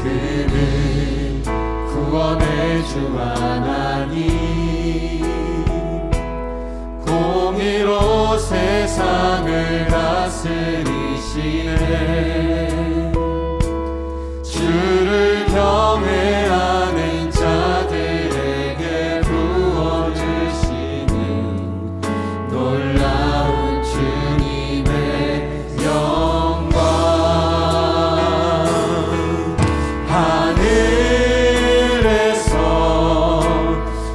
그는 구원의 주 하나님 공의로 세상을 다스리시네. 주를 경외하는 자들에게 부어주시는 놀라운 주님의 영광. 하늘에서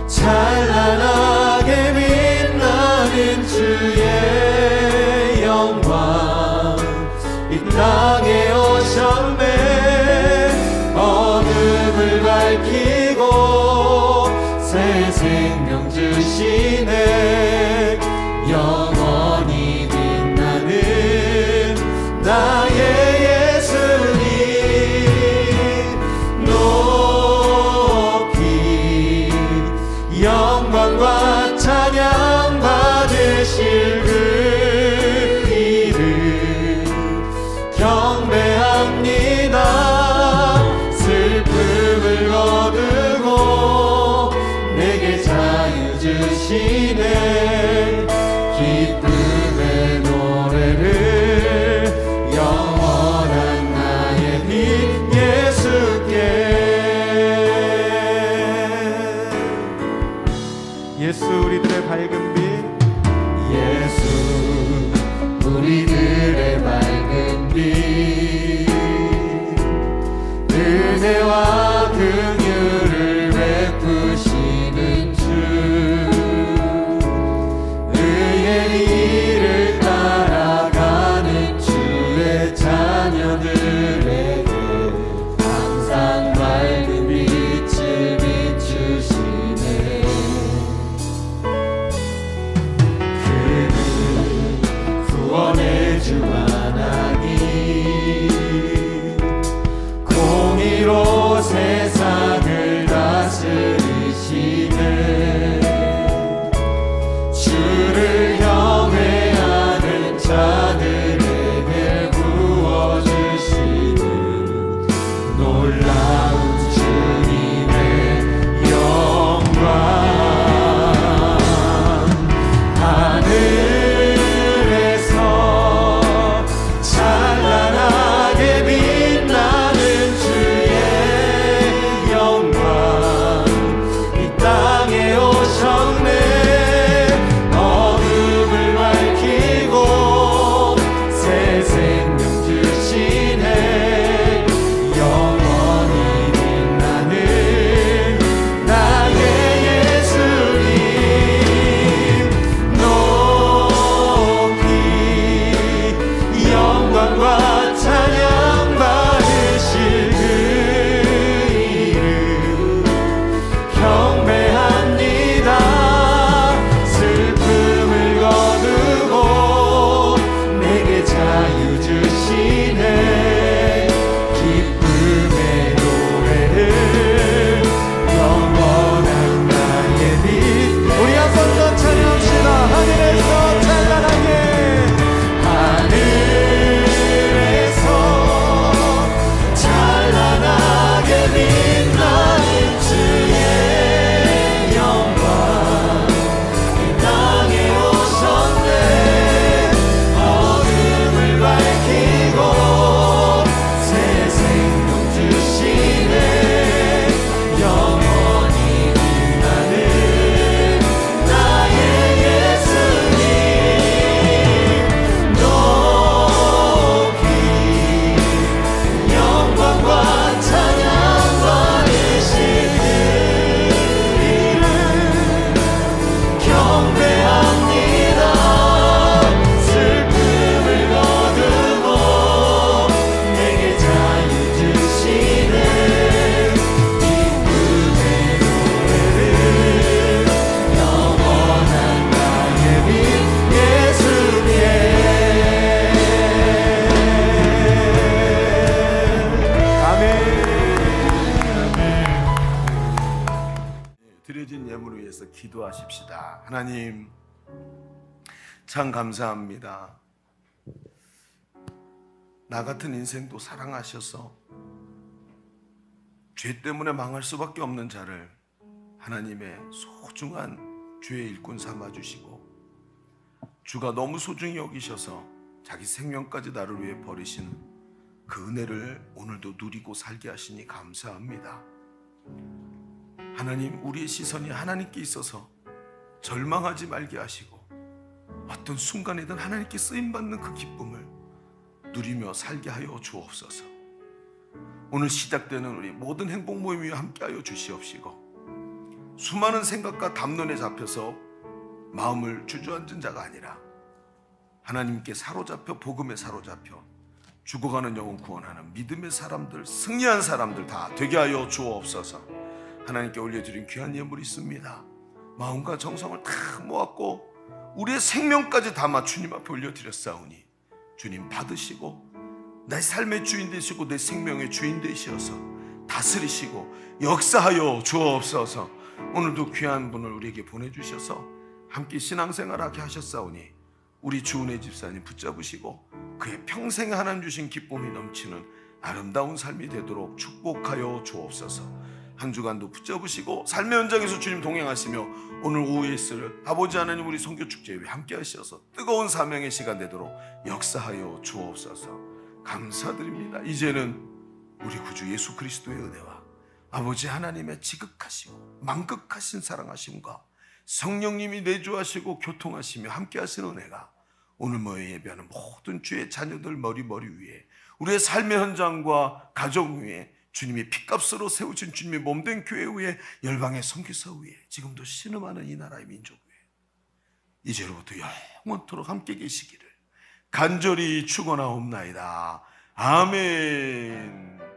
찬란하게 빛나는 주의 영광 이 땅에 오셨네. 어둠을 밝히고 새 생명 주시네. 영원히 빛나는 나의 예수님 높이 영광과 찬양 받으실 그 이름 경배합니다. 슬픔을 거두고 내게 자유 주시네. 기쁨의 노래를 영원히 기도하십시다. 하나님, 참 감사합니다. 나 같은 인생도 사랑하셔서 죄 때문에 망할 수밖에 없는 자를 하나님의 소중한 죄의 일꾼 삼아주시고, 주가 너무 소중히 여기셔서 자기 생명까지 나를 위해 버리시는 그 은혜를 오늘도 누리고 살게 하시니 감사합니다. 하나님, 우리의 시선이 하나님께 있어서 절망하지 말게 하시고, 어떤 순간이든 하나님께 쓰임받는 그 기쁨을 누리며 살게 하여 주옵소서. 오늘 시작되는 우리 모든 행복 모임 위에 함께하여 주시옵시고, 수많은 생각과 담론에 잡혀서 마음을 주저앉은 자가 아니라 하나님께 사로잡혀, 복음에 사로잡혀 죽어가는 영혼 구원하는 믿음의 사람들, 승리한 사람들 다 되게 하여 주옵소서. 하나님께 올려드린 귀한 예물이 있습니다. 마음과 정성을 다 모았고 우리의 생명까지 담아 주님 앞에 올려드렸사오니 주님 받으시고 내 삶의 주인 되시고 내 생명의 주인 되시어서 다스리시고 역사하여 주옵소서. 오늘도 귀한 분을 우리에게 보내주셔서 함께 신앙생활하게 하셨사오니 우리 주은혜 집사님 붙잡으시고 그의 평생에 하나님 주신 기쁨이 넘치는 아름다운 삶이 되도록 축복하여 주옵소서. 한 주간도 붙잡으시고 삶의 현장에서 주님 동행하시며 오늘 오후에 있을 아버지 하나님 우리 선교축제에 함께 하셔서 뜨거운 사명의 시간 되도록 역사하여 주옵소서. 감사드립니다. 이제는 우리 구주 예수 그리스도의 은혜와 아버지 하나님의 지극하시고 만극하신 사랑하심과 성령님이 내주하시고 교통하시며 함께 하시는 은혜가 오늘 모여 예배하는 모든 주의 자녀들 머리 위에 우리의 삶의 현장과 가족 위에 주님이 핏값으로 세우신 주님의 몸된 교회 위에 열방의 선교사 위에 지금도 신음하는 이 나라의 민족 위에 이제로부터 영원토록 함께 계시기를 간절히 축원하옵나이다. 아멘.